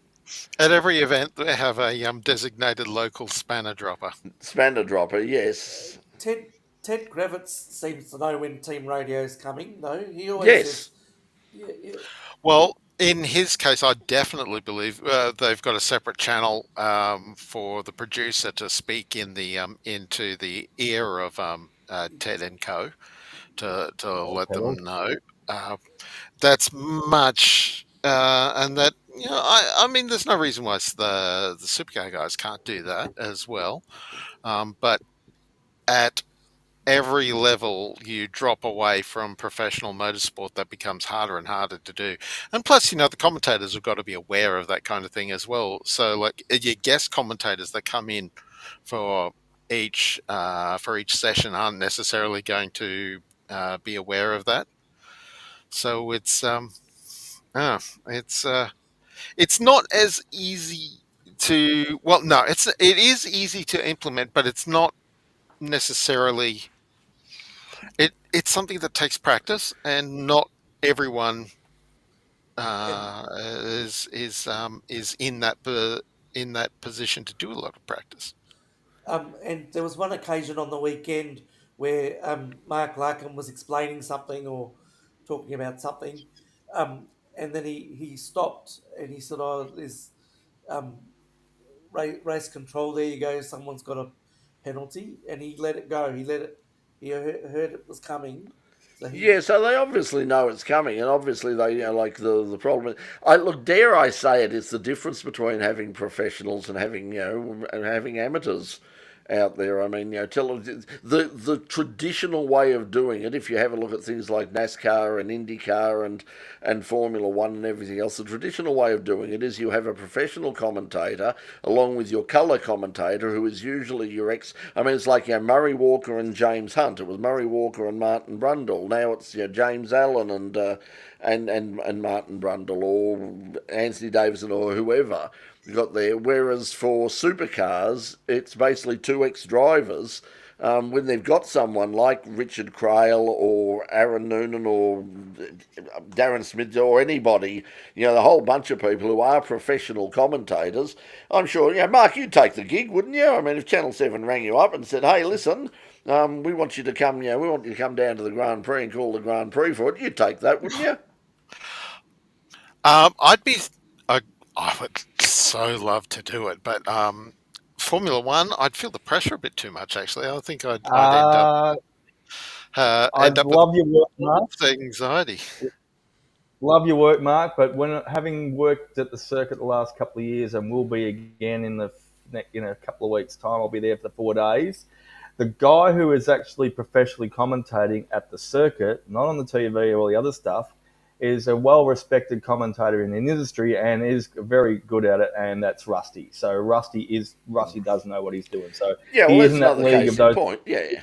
At every event, they have a designated local spanner dropper. spanner dropper. Yes. Ted Kravitz seems to know when team radio's coming, though. He always Yes. says, yeah. Well, in his case, I definitely believe they've got a separate channel for the producer to speak in the into the ear of Ted and Co. to let them know. That's much, and that I mean, there's no reason why the supercar guys can't do that as well. But at every level you drop away from professional motorsport, that becomes harder and harder to do. And plus, the commentators have got to be aware of that kind of thing as well. So, like your guest commentators that come in for each session aren't necessarily going to be aware of that. So it's it's not as easy to. Well, no, it is easy to implement, but it's not necessarily. It's something that takes practice, and not everyone is in that position to do a lot of practice. And there was one occasion on the weekend where Mark Larkin was explaining something or talking about something, and then he stopped and he said, "Oh, there's um, race control. There you go. Someone's got a penalty," and he let it go. He let it. He heard it was coming, so he. Yeah, so they obviously know it's coming, and obviously they, like the problem. I look, dare I say it, it's the difference between having professionals and having, and having amateurs out there. I mean, the traditional way of doing it. If you have a look at things like NASCAR and IndyCar and Formula One and everything else, the traditional way of doing it is you have a professional commentator along with your colour commentator, who is usually your ex. I mean, it's like Murray Walker and James Hunt. It was Murray Walker and Martin Brundle. Now it's James Allen and Martin Brundle, or Anthony Davison, or whoever you got there. Whereas for supercars, it's basically two ex-drivers when they've got someone like Richard Craill or Aaron Noonan or Darren Smith or anybody, the whole bunch of people who are professional commentators, I'm sure, Mark, you'd take the gig, wouldn't you? I mean, if Channel 7 rang you up and said, hey, listen, we want you to come, we want you to come down to the Grand Prix and call the Grand Prix for it, you'd take that, wouldn't you? I would so love to do it, but Formula One, I'd feel the pressure a bit too much. Actually, I think I'd end up love your work, Mark. with anxiety. Love your work, Mark. But having worked at the circuit the last couple of years, and will be again in a couple of weeks' time, I'll be there for 4 days. The guy who is actually professionally commentating at the circuit, not on the TV or all the other stuff, is a well-respected commentator in the industry and is very good at it, and that's Rusty. So Rusty does know what he's doing. So he is in that league of those. Point. Yeah.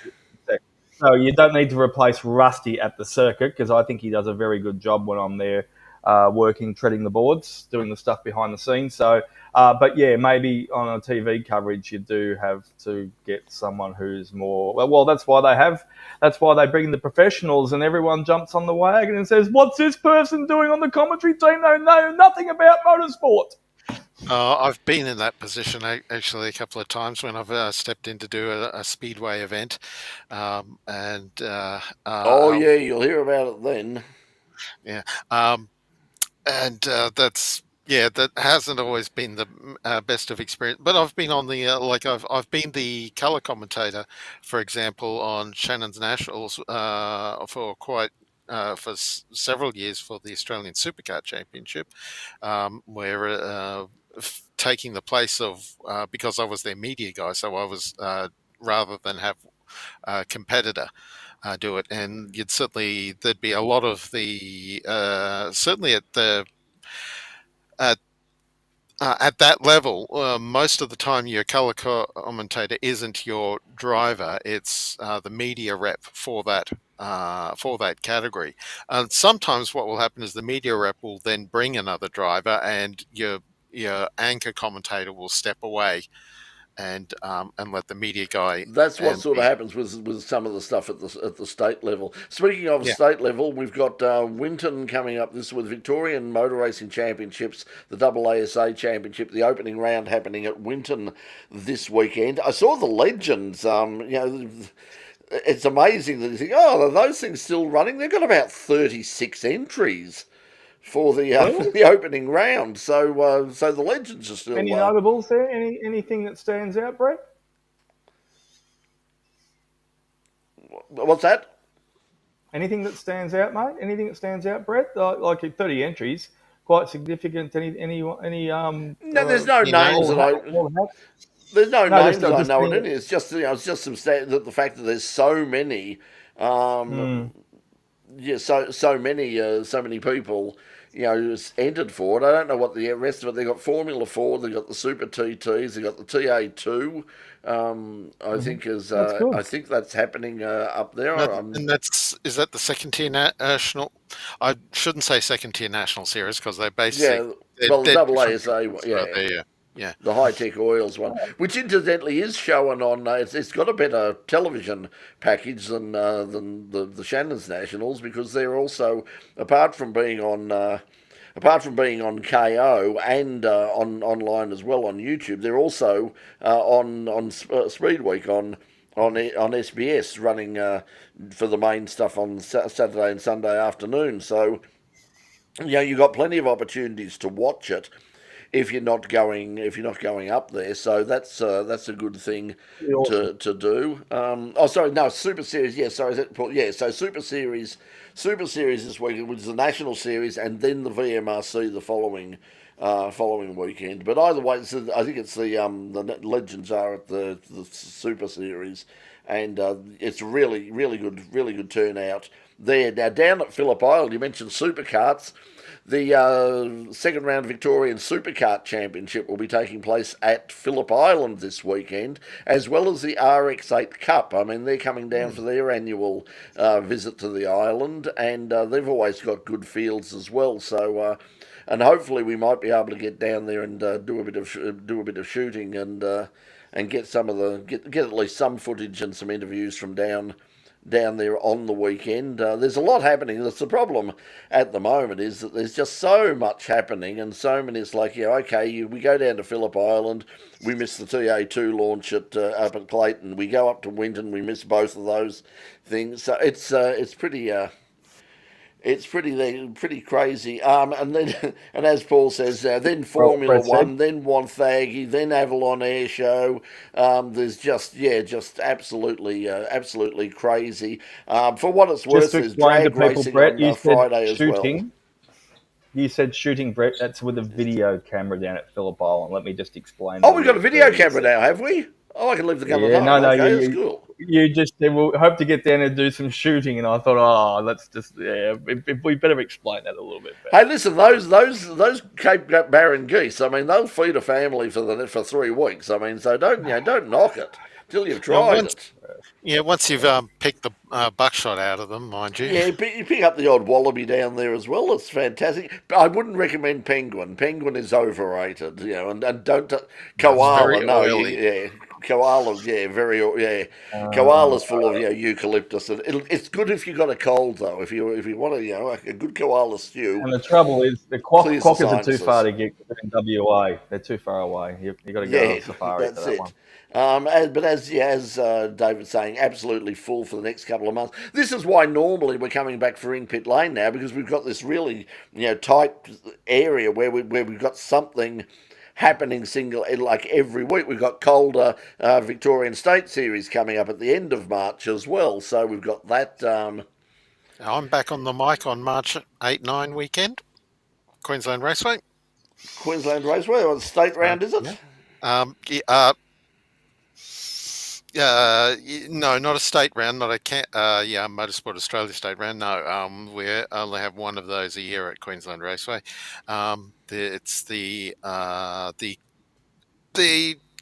So you don't need to replace Rusty at the circuit, because I think he does a very good job when I'm there working, treading the boards, doing the stuff behind the scenes. So, but yeah, maybe on a TV coverage, you do have to get someone who's more, well, that's why they bring the professionals, and everyone jumps on the wagon and says, what's this person doing on the commentary team? They know nothing about motorsport. I've been in that position actually a couple of times when I've stepped in to do a speedway event, yeah, you'll hear about it then. Yeah, that hasn't always been the best of experience. But I've been on the I've been the colour commentator, for example, on Shannon's Nationals for several years for the Australian Supercar Championship, where taking the place of because I was their media guy, so I was rather than have a competitor do it, and there'd be a lot of the certainly at that level, most of the time your colour commentator isn't your driver; it's the media rep for that category. And sometimes what will happen is the media rep will then bring another driver, and your anchor commentator will step away and let the media guy. That's what sort of happens with some of the stuff at the state level. Speaking of state level, we've got Winton coming up this with Victorian Motor Racing Championships, the AASA Championship, the opening round happening at Winton this weekend. I saw the legends. It's amazing that you think, are those things still running? They've got about 36 entries for the opening round. So the legends are still. Any notables there? Anything that stands out, Brett? What's that? Anything that stands out, mate? Anything that stands out, Brett? Like 30 entries, quite significant. Any No, there's no names that I. There's no names that I know in it. It's just it's just some the fact that there's so many. So many people, entered for it. I don't know what the rest of it. They got Formula 4. They got the Super TTs. They got the TA2. I think I think that's happening up there. Is that the second tier national? I shouldn't say second tier national series because they basically the AASA. Yeah, the high-tech oils one, which incidentally is showing on. It's got a better television package than the Shannon's Nationals, because they're also, apart from being on KO and online as well on YouTube, they're also on Speed Week on SBS running for the main stuff on Saturday and Sunday afternoon. So you've got plenty of opportunities to watch it if you're not going up there. So that's a good thing to do. Super Series. Yeah, sorry, is it Paul? Yeah, so Super Series this weekend, which is the national series, and then the VMRC the following weekend. But either way, I think it's the legends are at the Super Series, and it's really good turnout there. Now down at Phillip Island, you mentioned supercarts. The second round Victorian Supercar Championship will be taking place at Phillip Island this weekend, as well as the RX8 Cup. I mean, they're coming down for their annual visit to the island, and they've always got good fields as well. So hopefully we might be able to get down there and do a bit of shooting and get some of get at least some footage and some interviews from down there on the weekend. There's a lot happening. That's the problem at the moment, is that there's just so much happening, and so many. It's like, we go down to Phillip Island, we miss the TA2 launch up at Clayton. We go up to Winton, we miss both of those things. So it's pretty. It's pretty crazy. And then, and as Paul says, then Formula One, then Wonthaggi, then Avalon Air Show. There's just absolutely crazy. For what it's worth, there's drag racing on Friday as well. You said shooting, Brett. That's with a video camera down at Phillip Island. Let me just explain. Oh, we've got a video camera now, have we? Oh, I can leave the camera on. No, that's cool. You just said, we'll hope to get down and do some shooting, and I thought, let's just, we better explain that a little bit better. Hey, listen, those Cape Barren geese, I mean, they'll feed a family for 3 weeks. I mean, so don't knock it till you've tried it. Yeah, once you've picked the buckshot out of them, mind you. Yeah, you pick up the odd wallaby down there as well. It's fantastic. But I wouldn't recommend penguin. Penguin is overrated, and don't koala. No, koalas, koalas full of eucalyptus. It's good if you got a cold though. If you want a good koala stew. And the trouble is the quokkas are too far to get in WA. They're too far away. You got to go on safari for that one. But as David's saying, absolutely full for the next couple of months. This is why normally we're coming back for In Pit Lane now, because we've got this really tight area where we've got something happening like every week. We've got Calder Victorian State Series coming up at the end of March as well. So we've got that. I'm back on the mic on March 8-9 weekend, Queensland Raceway. Queensland Raceway, or the state round, is it? No, not a state round, not a Motorsport Australia state round. No, we only have one of those a year at Queensland Raceway. It's the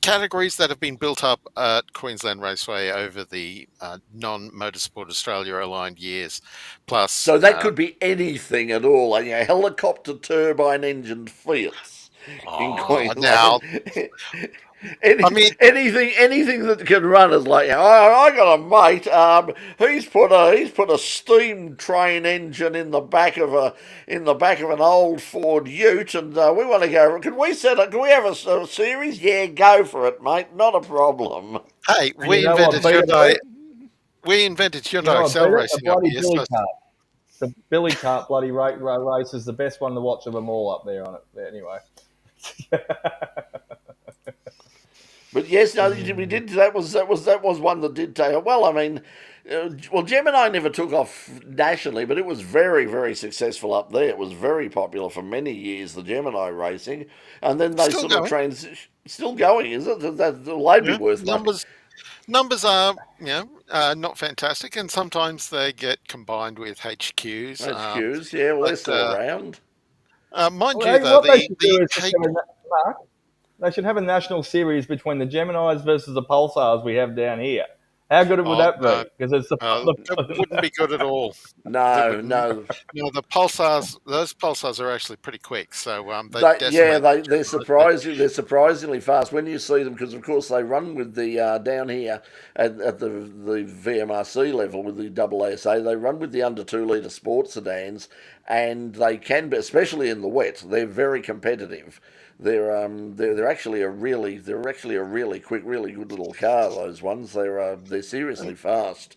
categories that have been built up at Queensland Raceway over the non-Motorsport Australia aligned years. Plus, so that could be anything at all. Helicopter turbine engined Fiats in Queensland. Now. Anything that can run is like, I got a mate. He's put a steam train engine in the back of an old Ford Ute, and we want to go. Can we have a series? Yeah, go for it, mate. Not a problem. Hey, we invented Hyundai Excel racing up here. The Billy Cart bloody race is the best one to watch of them all up there on it. Anyway. But yes, no, we did. That was one that did take. Well, I mean, Gemini never took off nationally, but it was very, very successful up there. It was very popular for many years, the Gemini racing, and then they still going. Is it? That'll be worth numbers are not fantastic, and sometimes they get combined with HQs. They're still around. Mind you, though, they should have a national series between the Geminis versus the Pulsars we have down here. How good would that be? Because it wouldn't be good at all. No. The Pulsars, those Pulsars are actually pretty quick. So they're surprisingly fast when you see them, because of course they run with the down here at the VMRC level with the AASA. They run with the under 2 litre sports sedans, and they can be, especially in the wet, they're very competitive. They're actually a really quick, really good little car. Those ones, they're seriously fast.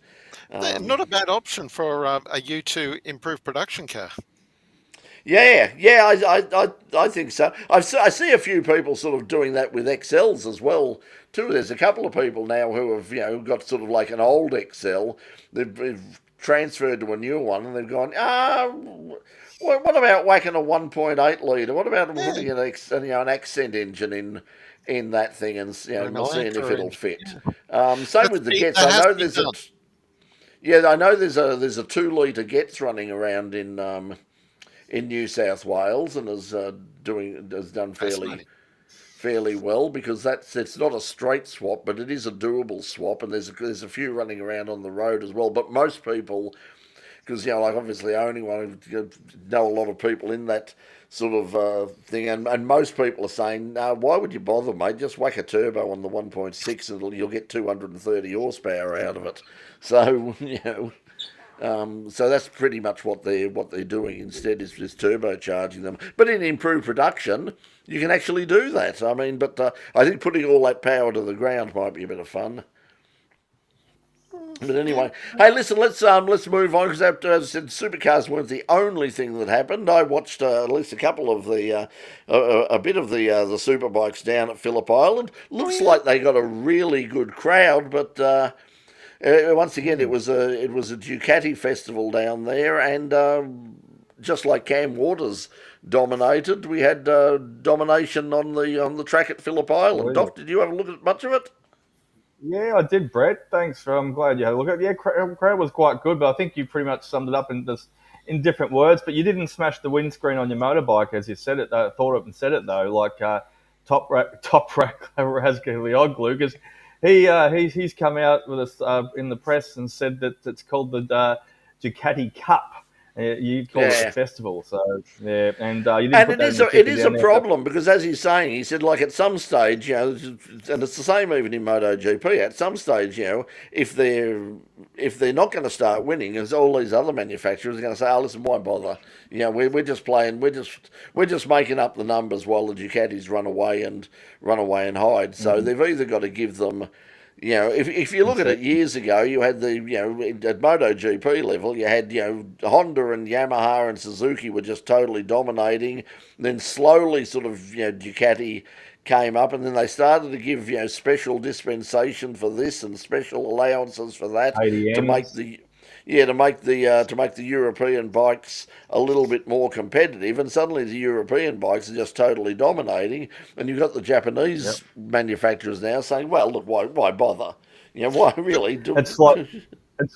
They're not a bad option for a U2 improved production car. Yeah, I think so. I see a few people sort of doing that with XLs as well too. There's a couple of people now who have got sort of like an old XL. They've transferred to a new one, and they've gone, what about whacking a 1.8 litre? What about putting an accent engine in that thing and seeing if it'll fit? Same with the Gets. I know there's a 2 litre Gets running around in New South Wales, and has done fairly well, because it's not a straight swap, but it is a doable swap, and there's a few running around on the road as well. But most people, because like obviously I only want to know a lot of people in that sort of thing, and most people are saying, no, why would you bother, mate? Just whack a turbo on the 1.6 and you'll get 230 horsepower out of it. So so that's pretty much what they're doing instead is turbocharging them. But in improved production, you can actually do that. I mean, but I think putting all that power to the ground might be a bit of fun. But anyway, hey, listen, let's move on because as I said, supercars weren't the only thing that happened. I watched at least a couple of the a bit of the superbikes down at Phillip Island. Looks like they got a really good crowd, but once again, it was a Ducati festival down there, and just like Cam Waters dominated, we had domination on the track at Phillip Island. Doc, did you have a look at much of it? Yeah, I did, Brett. Thanks. I'm glad you had a look at it. Yeah, crowd was quite good, but I think you pretty much summed it up in different words. But you didn't smash the windscreen on your motorbike as you said it. Thought it and said it though, like top rack Razgalioglu, because he's come out with us in the press and said that it's called the Ducati Cup. You call it a festival, so yeah, and you didn't. And it is a problem because, as he's saying, he said like at some stage, and it's the same even in MotoGP. At some stage, if they're not going to start winning, as all these other manufacturers are going to say, "Oh, listen, why bother? We're just playing, we're just making up the numbers while the Ducatis run away and hide." So they've either got to give them. If you look at it years ago, you had at MotoGP level, you had, Honda and Yamaha and Suzuki were just totally dominating. Then slowly sort of, Ducati came up and then they started to give, special dispensation for this and special allowances for that to make the European bikes a little bit more competitive, and suddenly the European bikes are just totally dominating, and you've got the Japanese manufacturers now saying, "Well, look, why bother? Why really?" It's a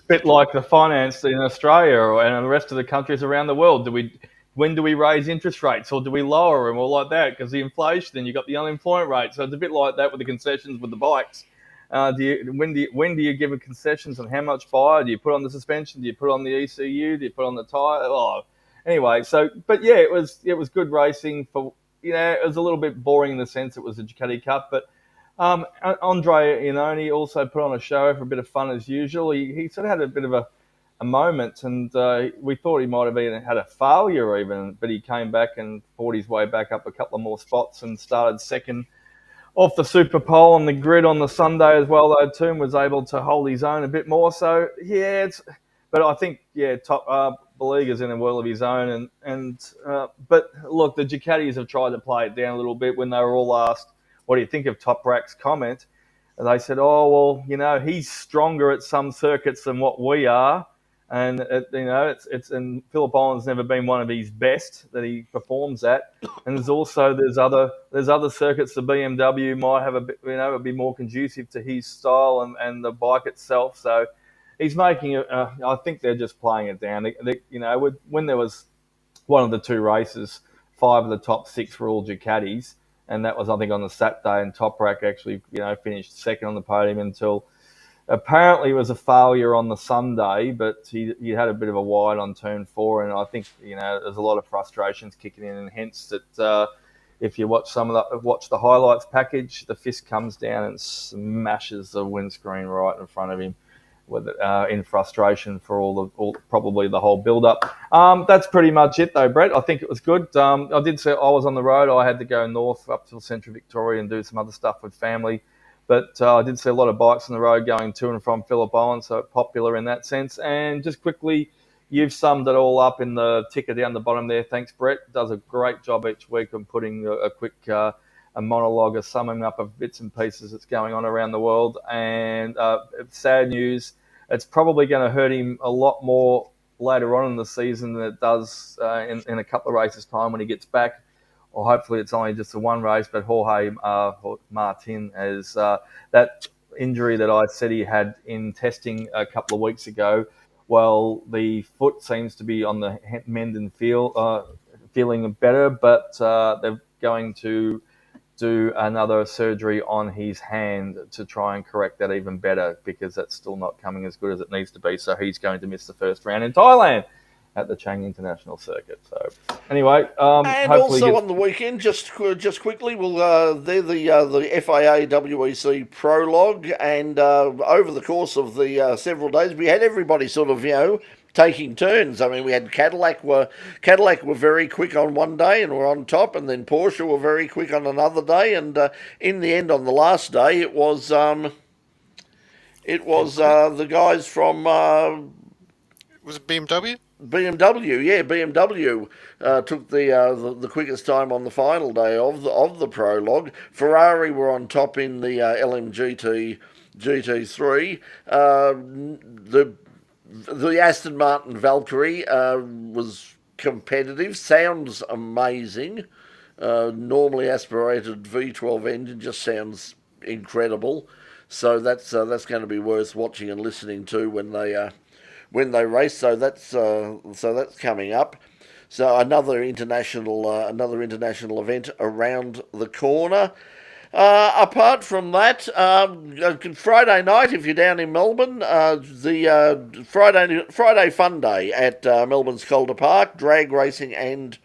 bit like the finance in Australia and the rest of the countries around the world. When do we raise interest rates, or do we lower them, or like that? Because the inflation, then you've got the unemployment rate. So it's a bit like that with the concessions with the bikes. When do you give a concessions on how much fire? Do you put on the suspension? Do you put on the ECU? Do you put on the tyre? Oh, anyway, but yeah, it was good racing. It was a little bit boring in the sense it was a Ducati Cup, but Andre Iannone also put on a show for a bit of fun as usual. He sort of had a bit of a moment, and we thought he might have had a failure even, but he came back and fought his way back up a couple of more spots and started second off the super pole on the grid on the Sunday as well, though, too, and was able to hold his own a bit more. So, yeah, but I think, Baliga's in a world of his own. But, look, the Ducatis have tried to play it down a little bit when they were all asked, what do you think of Toprak's comment? And they said, oh, well, he's stronger at some circuits than what we are. And and Phillip Island's never been one of his best that he performs at. And there's other circuits the BMW might have a bit, it'd be more conducive to his style and the bike itself. So he's making I think they're just playing it down. When there was one of the two races, 5 of the top 6 were all Ducatis, and that was I think on the Saturday. And Toprak actually finished second on the podium until. Apparently, it was a failure on the Sunday, but he had a bit of a wide on turn 4, and I think there's a lot of frustrations kicking in, and hence that if you watch the highlights package, the fist comes down and smashes the windscreen right in front of him, in frustration for probably the whole build up. That's pretty much it though, Brett. I think it was good. I did say I was on the road. I had to go north up to Central Victoria and do some other stuff with family. But I did see a lot of bikes on the road going to and from Phillip Island, so popular in that sense. And just quickly, you've summed it all up in the ticker down the bottom there. Thanks, Brett. Does a great job each week of putting a quick a monologue, a summing up of bits and pieces that's going on around the world. And sad news, it's probably going to hurt him a lot more later on in the season than it does in a couple of races' time when he gets back. Or hopefully it's only just the one race, but Jorge Martin has that injury that I said he had in testing a couple of weeks ago. Well, the foot seems to be on the mend and feeling better, but they're going to do another surgery on his hand to try and correct that even better, because that's still not coming as good as it needs to be. So he's going to miss the first round in Thailand at the Chang International Circuit. So anyway, and also on the weekend, just quickly, they're the FIA WEC Prologue, and over the course of the several days, we had everybody sort of taking turns. I mean, we had Cadillac were very quick on one day and were on top, and then Porsche were very quick on another day, and in the end, on the last day, it was the guys from Was it BMW? BMW took the quickest time on the final day of the Prologue. Ferrari were on top in the LMGT GT3. The Aston Martin Valkyrie was competitive. Sounds amazing. Normally aspirated V12 engine just sounds incredible. So that's going to be worth watching and listening to when they race. So that's coming up. So another international event around the corner. Apart from that, Friday night, if you're down in Melbourne, the Friday Fun Day at Melbourne's Calder Park, drag racing and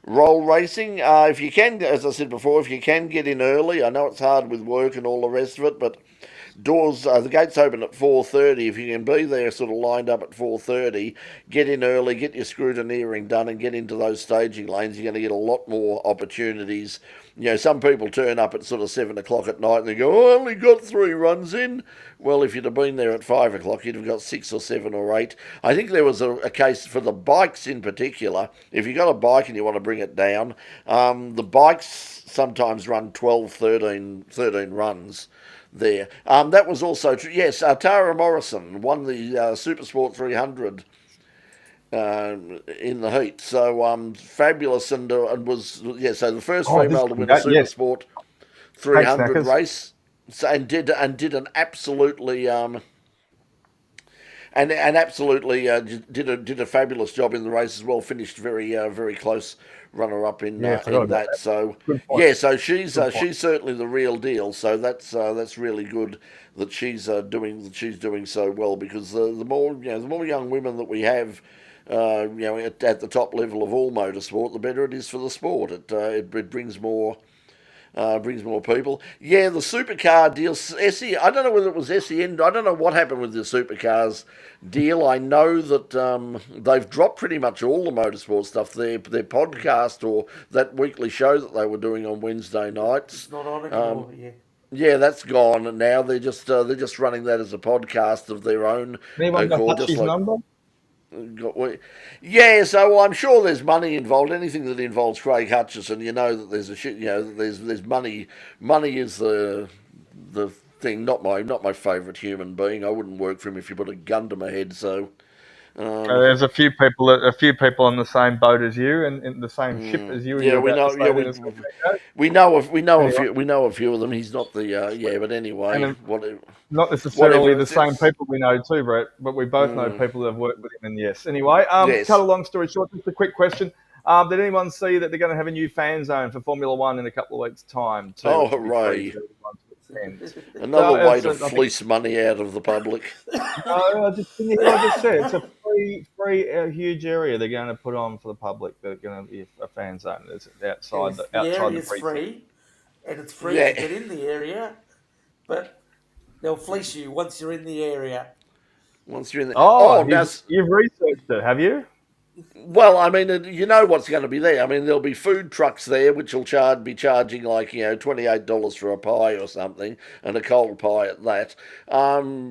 roll racing. If you can, as I said before, if you can get in early, I know it's hard with work and all the rest of it, but the gates open at 4:30. If you can be there sort of lined up at 4:30, get in early, get your scrutineering done and get into those staging lanes. You're going to get a lot more opportunities. Some people turn up at sort of 7 o'clock at night and they go, I only got 3 runs in. Well, if you'd have been there at 5 o'clock, you'd have got 6 or 7 or 8. I think there was a case for the bikes in particular. If you've got a bike and you want to bring it down, the bikes sometimes run 12, 13 runs there. That was also true. Yes, Tara Morrison won the Supersport 300 in the heat. So fabulous, and was so the first female to win a Supersport 300 race, and did an absolutely did a fabulous job in the race as well. Finished very close runner up in that. So so she's certainly the real deal. So that's really good that she's doing so well, because the more young women that we have at the top level of all motorsport, the better it is for the sport. It brings more people. Yeah, the supercar deal, SE. I don't know whether it was SEN. I don't know what happened with the supercars deal. I know that they've dropped pretty much all the motorsport stuff. Their podcast or that weekly show that they were doing on Wednesday nights. It's not on anymore. Yeah, that's gone, and now they're just running that as a podcast of their own. Anyone got Hutch's number? Yeah, so I'm sure there's money involved. Anything that involves Craig Hutchison, that there's there's money. Money is the thing. Not my favourite human being. I wouldn't work for him if you put a gun to my head. So there's a few people on the same boat as you and in the same ship as you. Yeah, we know. Yeah, we know a few of them. He's not the but anyway, not necessarily the same people we know too, Brett, but we both know people that have worked with him. And yes, anyway, cut a long story short, just a quick question. Did anyone see that they're going to have a new fan zone for Formula One in a couple of weeks' time? Too, oh, hooray! Another way to fleece money out of the public. No, like I just said, it's a free huge area they're going to put on for the public. They're going to be a fan zone. It's outside the area is free, and it's free to get in the area, but they'll fleece you once you're in the area. Once you're in the you've researched it, have you? Well, I mean, you know what's going to be there. I mean, there'll be food trucks there, which will be charging like, $28 for a pie or something, and a cold pie at that.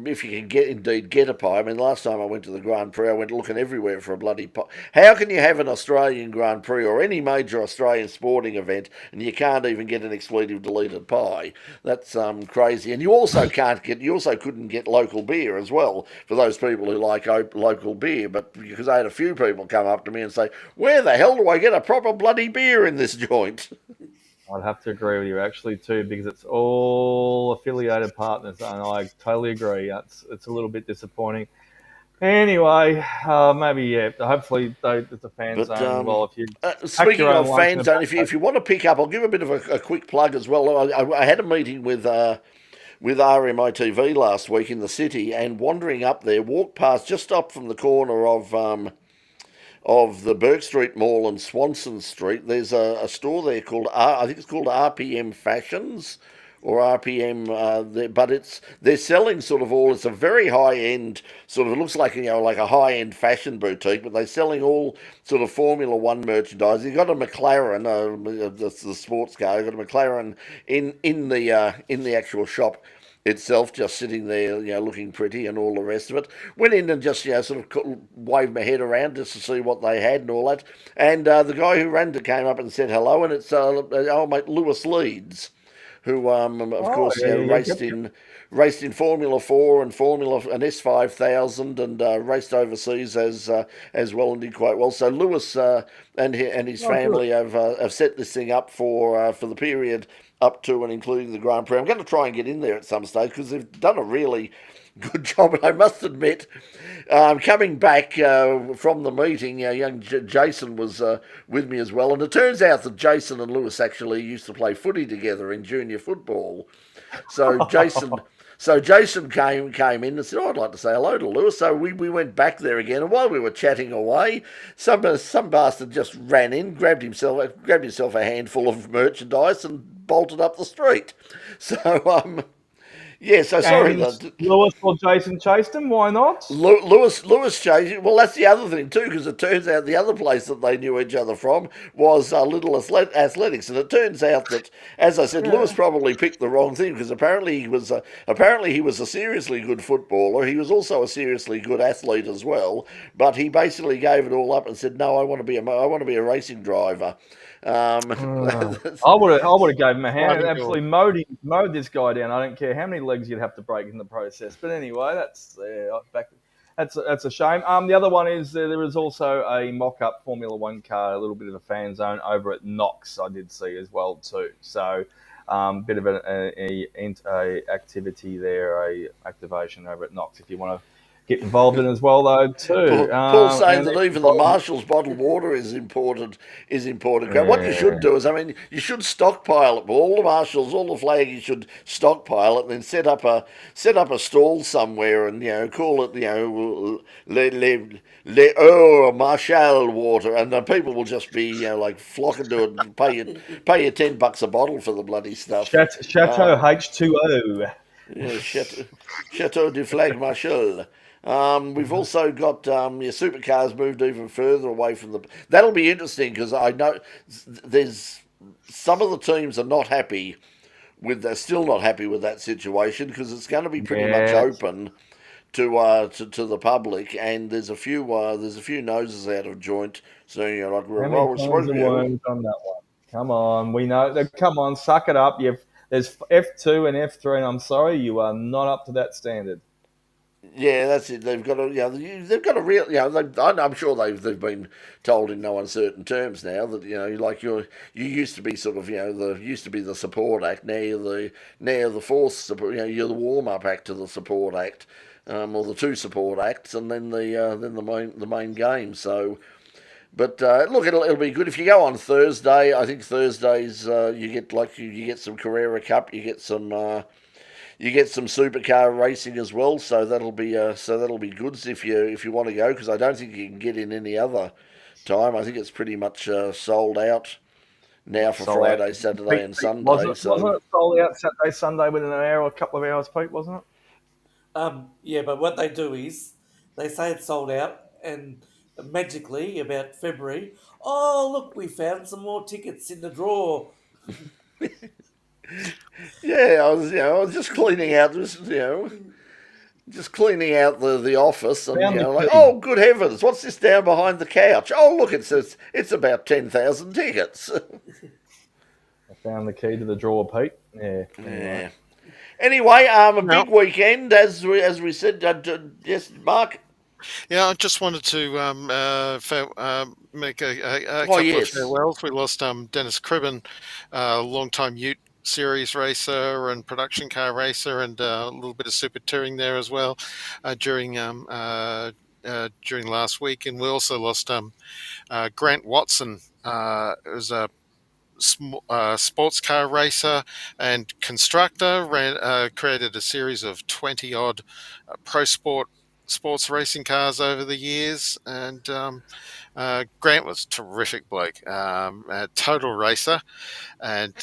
If you can get a pie. I mean, last time I went to the Grand Prix, I went looking everywhere for a bloody pie. How can you have an Australian Grand Prix or any major Australian sporting event and you can't even get an expletive-deleted pie? That's crazy. And you also couldn't get local beer as well for those people who like local beer. But because I had a few people come up to me and say, where the hell do I get a proper bloody beer in this joint? I'd have to agree with you actually too, because it's all affiliated partners, and I totally agree. It's a little bit disappointing. Anyway, maybe hopefully it's a fan But zone. Well, if you speaking of fan zone, if you want to pick up, I'll give a bit of a quick plug as well. I had a meeting with RMITV last week in the city, and wandering up there, walked past just up from the corner of the Burke Street Mall and Swanson Street. There's a store there called I think it's called RPM Fashions or RPM, but they're selling sort of all. It's a very high end sort of. It looks like like a high end fashion boutique, but they're selling all sort of Formula One merchandise. You've got a McLaren, the sports car. You've got a McLaren in the actual shop itself, just sitting there, looking pretty and all the rest of it. Went in and just, sort of waved my head around just to see what they had and all that. And the guy who ran it came up and said hello, and it's old mate Lewis Leeds, who, raced in Formula 4 and an S5000 and raced overseas as well and did quite well. So Lewis and his family have set this thing up for the period up to and including the Grand Prix. I'm going to try and get in there at some stage because they've done a really good job. And I must admit, coming back from the meeting, young Jason was with me as well. And it turns out that Jason and Lewis actually used to play footy together in junior football. So Jason came in and said, I'd like to say hello to Lewis. So we went back there again. And while we were chatting away, some bastard just ran in, grabbed himself a handful of merchandise and bolted up the street. So, sorry. Lewis or Jason chased him, why not? Lewis chased him. Well, that's the other thing too, because it turns out the other place that they knew each other from was Little Athletics. And it turns out that, as I said, Lewis probably picked the wrong thing, because apparently he was a seriously good footballer. He was also a seriously good athlete as well. But he basically gave it all up and said, no, I want to be a racing driver. I would have gave him a hand and absolutely mowed this guy down. I don't care how many legs you'd have to break in the process. But anyway, that's a shame. The other one is there is also a mock-up Formula One car, a little bit of a fan zone over at Knox. I did see as well too. So bit of a activity there, a activation over at Knox if you want to get involved in as well, though, too. Paul's saying that even the Marshall's bottled water is important. What you should do is, you should stockpile it. All the Marshalls, all the flag, you should stockpile it and then set up a stall somewhere and call it Le Marshall water, and people will just be flocking to it and pay you $10 a bottle for the bloody stuff. Chateau H2O. Yeah, Chateau du Flag Marshall. We've also got supercars moved even further away from the. That'll be interesting because I know there's some of the teams are not happy with. They're still not happy with that situation because it's going to be pretty much open to the public, and there's a few noses out of joint. So we're supposed to on that one. Come on, we know. Come on, suck it up. There's F2 and F3, and I'm sorry, you are not up to that standard. Yeah, that's it. They've got a real. I'm sure they've been told in no uncertain terms now that you used to be sort of the support act. Now you're the fourth support. You're the warm up act to the support act, or the two support acts, and then the main game. So. But look, it'll be good if you go on Thursday. I think Thursdays you get some Carrera Cup, you get some supercar racing as well. So that'll be good if you want to go, because I don't think you can get in any other time. I think it's pretty much sold out now for Friday, Saturday, and Sunday. Wasn't it sold out Saturday, Sunday within an hour or a couple of hours, Pete? Wasn't it? Yeah, but what they do is they say it's sold out and. Magically, about February, look, we found some more tickets in the drawer. Yeah, I was just cleaning out the office, and oh, good heavens, what's this down behind the couch? Oh, look, it's about 10,000 tickets. I found the key to the drawer, Pete. Yeah. Yeah. Anyway, big weekend, as we said. Yes, Mark. Yeah, I just wanted to make a couple of farewells. We lost Dennis Cribben, long-time Ute Series racer and production car racer, and a little bit of super touring there as well during during last week, and we also lost Grant Watson, who's a sports car racer and constructor. Created a series of 20 odd sports racing cars over the years, and Grant was a terrific bloke, a total racer, and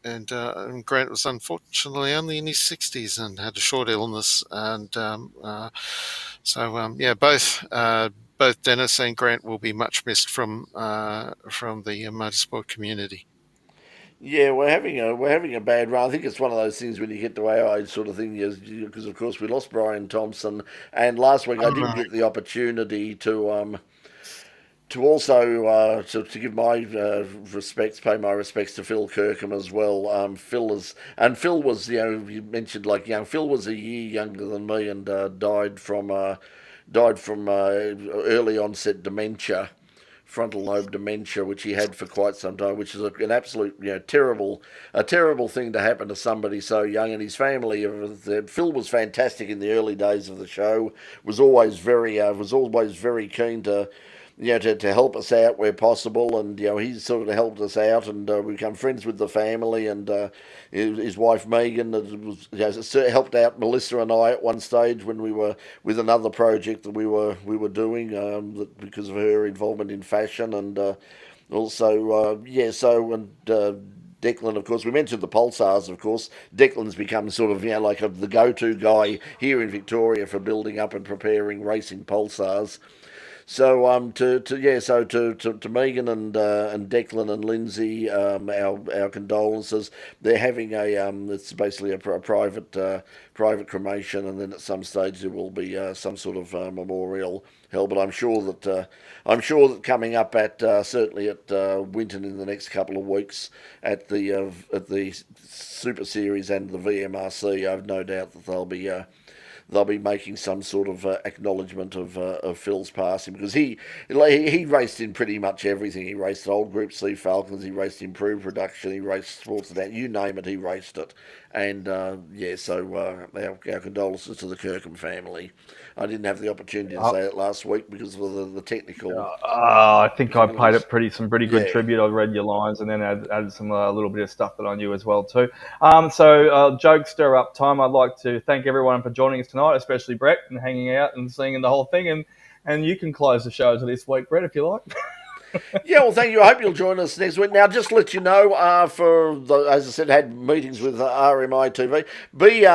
and Grant was unfortunately only in his 60s and had a short illness, and both Dennis and Grant will be much missed from the motorsport community. Yeah, we're having a bad run. I think it's one of those things when you get to our age, sort of thing, because of course we lost Brian Thompson, and last week I didn't get the opportunity to also to give my pay my respects to Phil Kirkham as well. Phil was, you mentioned, like, Phil was a year younger than me and died from early onset dementia, frontal lobe dementia, which he had for quite some time, which is an absolute terrible thing to happen to somebody so young. And his family, Phil was fantastic in the early days of the show. Was always very keen to to help us out where possible, and he's sort of helped us out, and we become friends with the family, and his wife Megan helped out Melissa and I at one stage when we were with another project that we were doing because of her involvement in fashion, and Declan, of course, we mentioned the Pulsars, of course. Declan's become sort of, like the go-to guy here in Victoria for building up and preparing racing Pulsars. So to Megan and Declan and Lindsay, our condolences. They're having it's basically a private cremation, and then at some stage there will be some sort of memorial held. But I'm sure that coming up at certainly at Winton in the next couple of weeks at the Super Series and the VMRC, I've no doubt that they'll be making some sort of acknowledgement of Phil's passing, because he raced in pretty much everything. He raced Old Group C Falcons, he raced Improved Production, he raced Sports and that, you name it, he raced it. And our condolences to the Kirkham family. I didn't have the opportunity to say it last week because of the technical. I think I paid it some pretty good tribute. I read your lines and then added some little bit of stuff that I knew as well too. So joke stir up time. I'd like to thank everyone for joining us tonight, especially Brett, and hanging out and seeing the whole thing. And you can close the show to this week, Brett, if you like. Yeah, well, thank you. I hope you'll join us next week. Now, just to let you know, as I said, had meetings with RMI TV. Be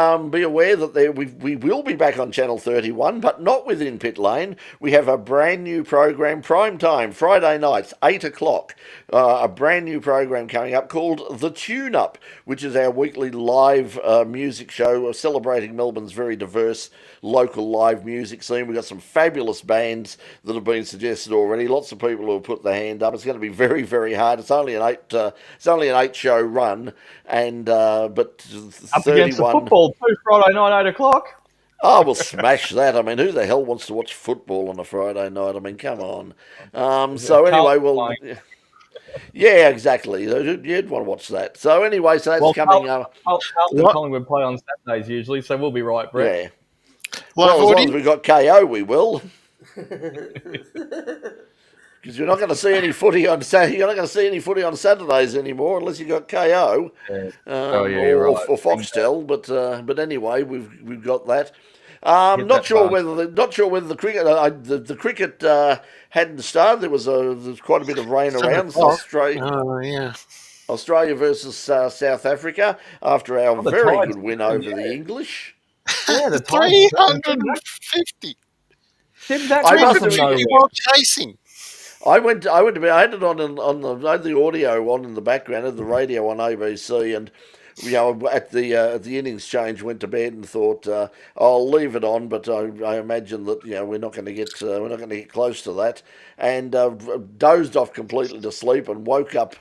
aware that we will be back on Channel 31, but not within Pit Lane. We have a brand new program, prime time, Friday nights, 8 o'clock. A brand new program coming up called The Tune Up, which is our weekly live music show celebrating Melbourne's very diverse local live music scene. We've got some fabulous bands that have been suggested already. Lots of people who have put their hand up. It's going to be very, very hard. It's only an 8-show run, and but up against the football too, Friday night, 8 o'clock. Oh, we'll smash that. I mean, who the hell wants to watch football on a Friday night? I mean, come on. So anyway, well, yeah, exactly. You'd want to watch that. So anyway, so that's coming up. Collingwood play on Saturdays usually, so we'll be right, Brett. Yeah. Well, as long as we've got KO, we will. Because you're not going to see any footy on Saturday. You're not going to see any footy on Saturdays anymore unless you got KO right. or Foxtel. But anyway, we've got that. Not sure whether the cricket the cricket hadn't started. There was quite a bit of rain around. Australia versus South Africa after our very good win over the English. Yeah, the 350. I must have chasing. I went to bed. I had it I had the audio on in the background, I had the radio on ABC, and at the innings change, went to bed and thought I'll leave it on, but I imagine that we're not going to get close to that, and dozed off completely to sleep and woke up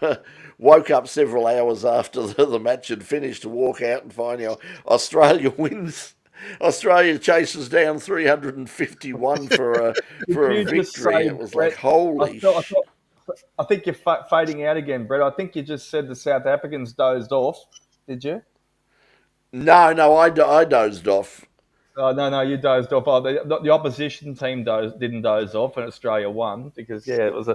several hours after the match had finished to walk out and find Australia wins. Australia chases down 351 for a victory. It was Brett, like, holy. I think you're fading out again, Brett. I think you just said the South Africans dozed off. Did you? No, I dozed off. Oh, no, you dozed off. Oh, the opposition team didn't doze off, and Australia won because, it was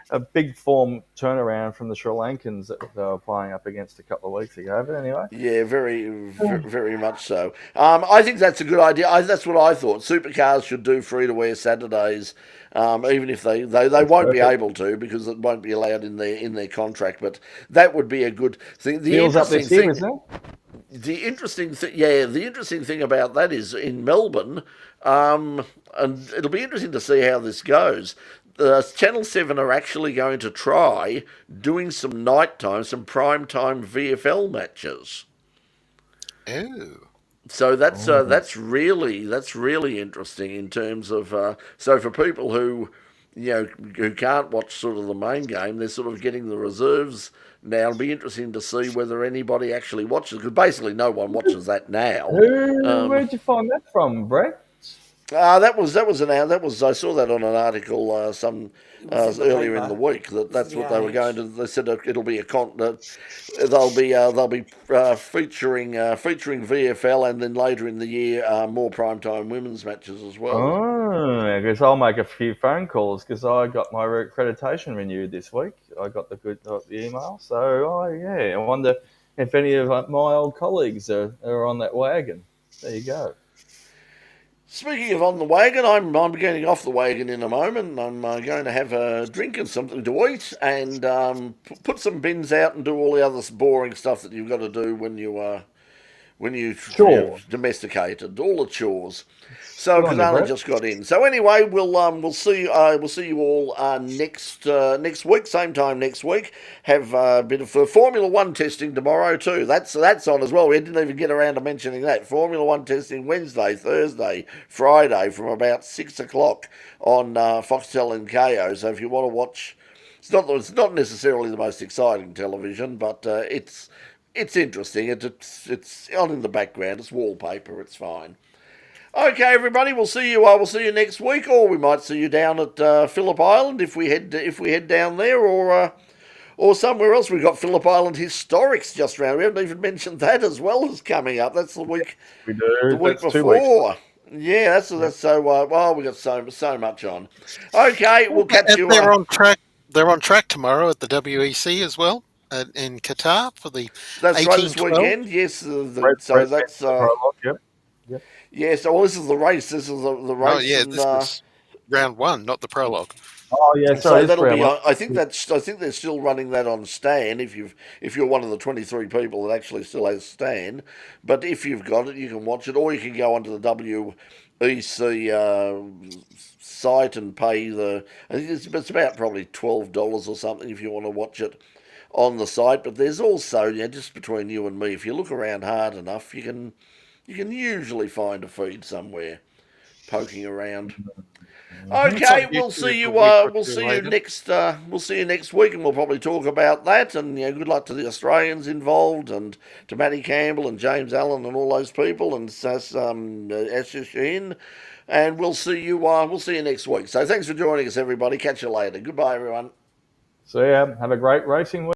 a big form turnaround from the Sri Lankans that they were playing up against a couple of weeks ago. But anyway. Yeah, very much so. I think that's a good idea. That's what I thought. Supercars should do free-to-wear Saturdays, even if they won't be able to because it won't be allowed in their contract. But that would be a good thing. The interesting thing, isn't it? The interesting thing about that is in Melbourne, and it'll be interesting to see how this goes. Channel 7 are actually going to try doing some primetime VFL matches. Oh. So that's really interesting in terms of so for people who who can't watch sort of the main game, they're sort of getting the reserves now. It'll be interesting to see whether anybody actually watches because basically no one watches that now. Where'd you find that from, Brett? That was I saw that on an article earlier in the week that's what they were going to. They said it'll be they'll be featuring VFL and then later in the year more primetime women's matches as well. Oh, I guess I'll make a few phone calls because I got my accreditation renewed this week. I got the email, so I wonder if any of my old colleagues are on that wagon. There you go. Speaking of on the wagon, I'm getting off the wagon in a moment. I'm going to have a drink and something to eat and put some bins out and do all the other boring stuff that you've got to do when you domesticated, all the chores. So Kazana just got in. So anyway, we'll see you all next week, same time next week. Have a bit of Formula One testing tomorrow too. That's on as well. We didn't even get around to mentioning that. Formula One testing Wednesday, Thursday, Friday from about 6 o'clock on Foxtel and KO. So if you want to watch, it's not necessarily the most exciting television, but it's interesting. It's on in the background. It's wallpaper. It's fine. Okay, everybody. We'll see you next week, or we might see you down at Phillip Island if we head down there, or somewhere else. We've got Phillip Island Historics just round. We haven't even mentioned that as well as coming up. That's the week. We do. The week before. Yeah, that's so. We got so much on. Okay, we'll catch you. They're on track. They're on track tomorrow at the WEC as well. In Qatar for the that's right this weekend. Yes, so that's Yep. Yeah. So this is the race. This is the race. Oh yeah, this is round one, not the prologue. Oh yeah, so that'll be. I think they're still running that on Stan. If you're one of the 23 people that actually still has Stan, but if you've got it, you can watch it, or you can go onto the WEC site and pay I think it's about probably $12 or something if you want to watch it on the site. But there's also, just between you and me, if you look around hard enough, you can usually find a feed somewhere poking around. Okay, we'll see you next week, and we'll probably talk about that. And good luck to the Australians involved, and to Matty Campbell and James Allen and all those people, and Shaheen. And we'll see you next week. So thanks for joining us, everybody. Catch you later. Goodbye, everyone. See ya. Have a great racing week.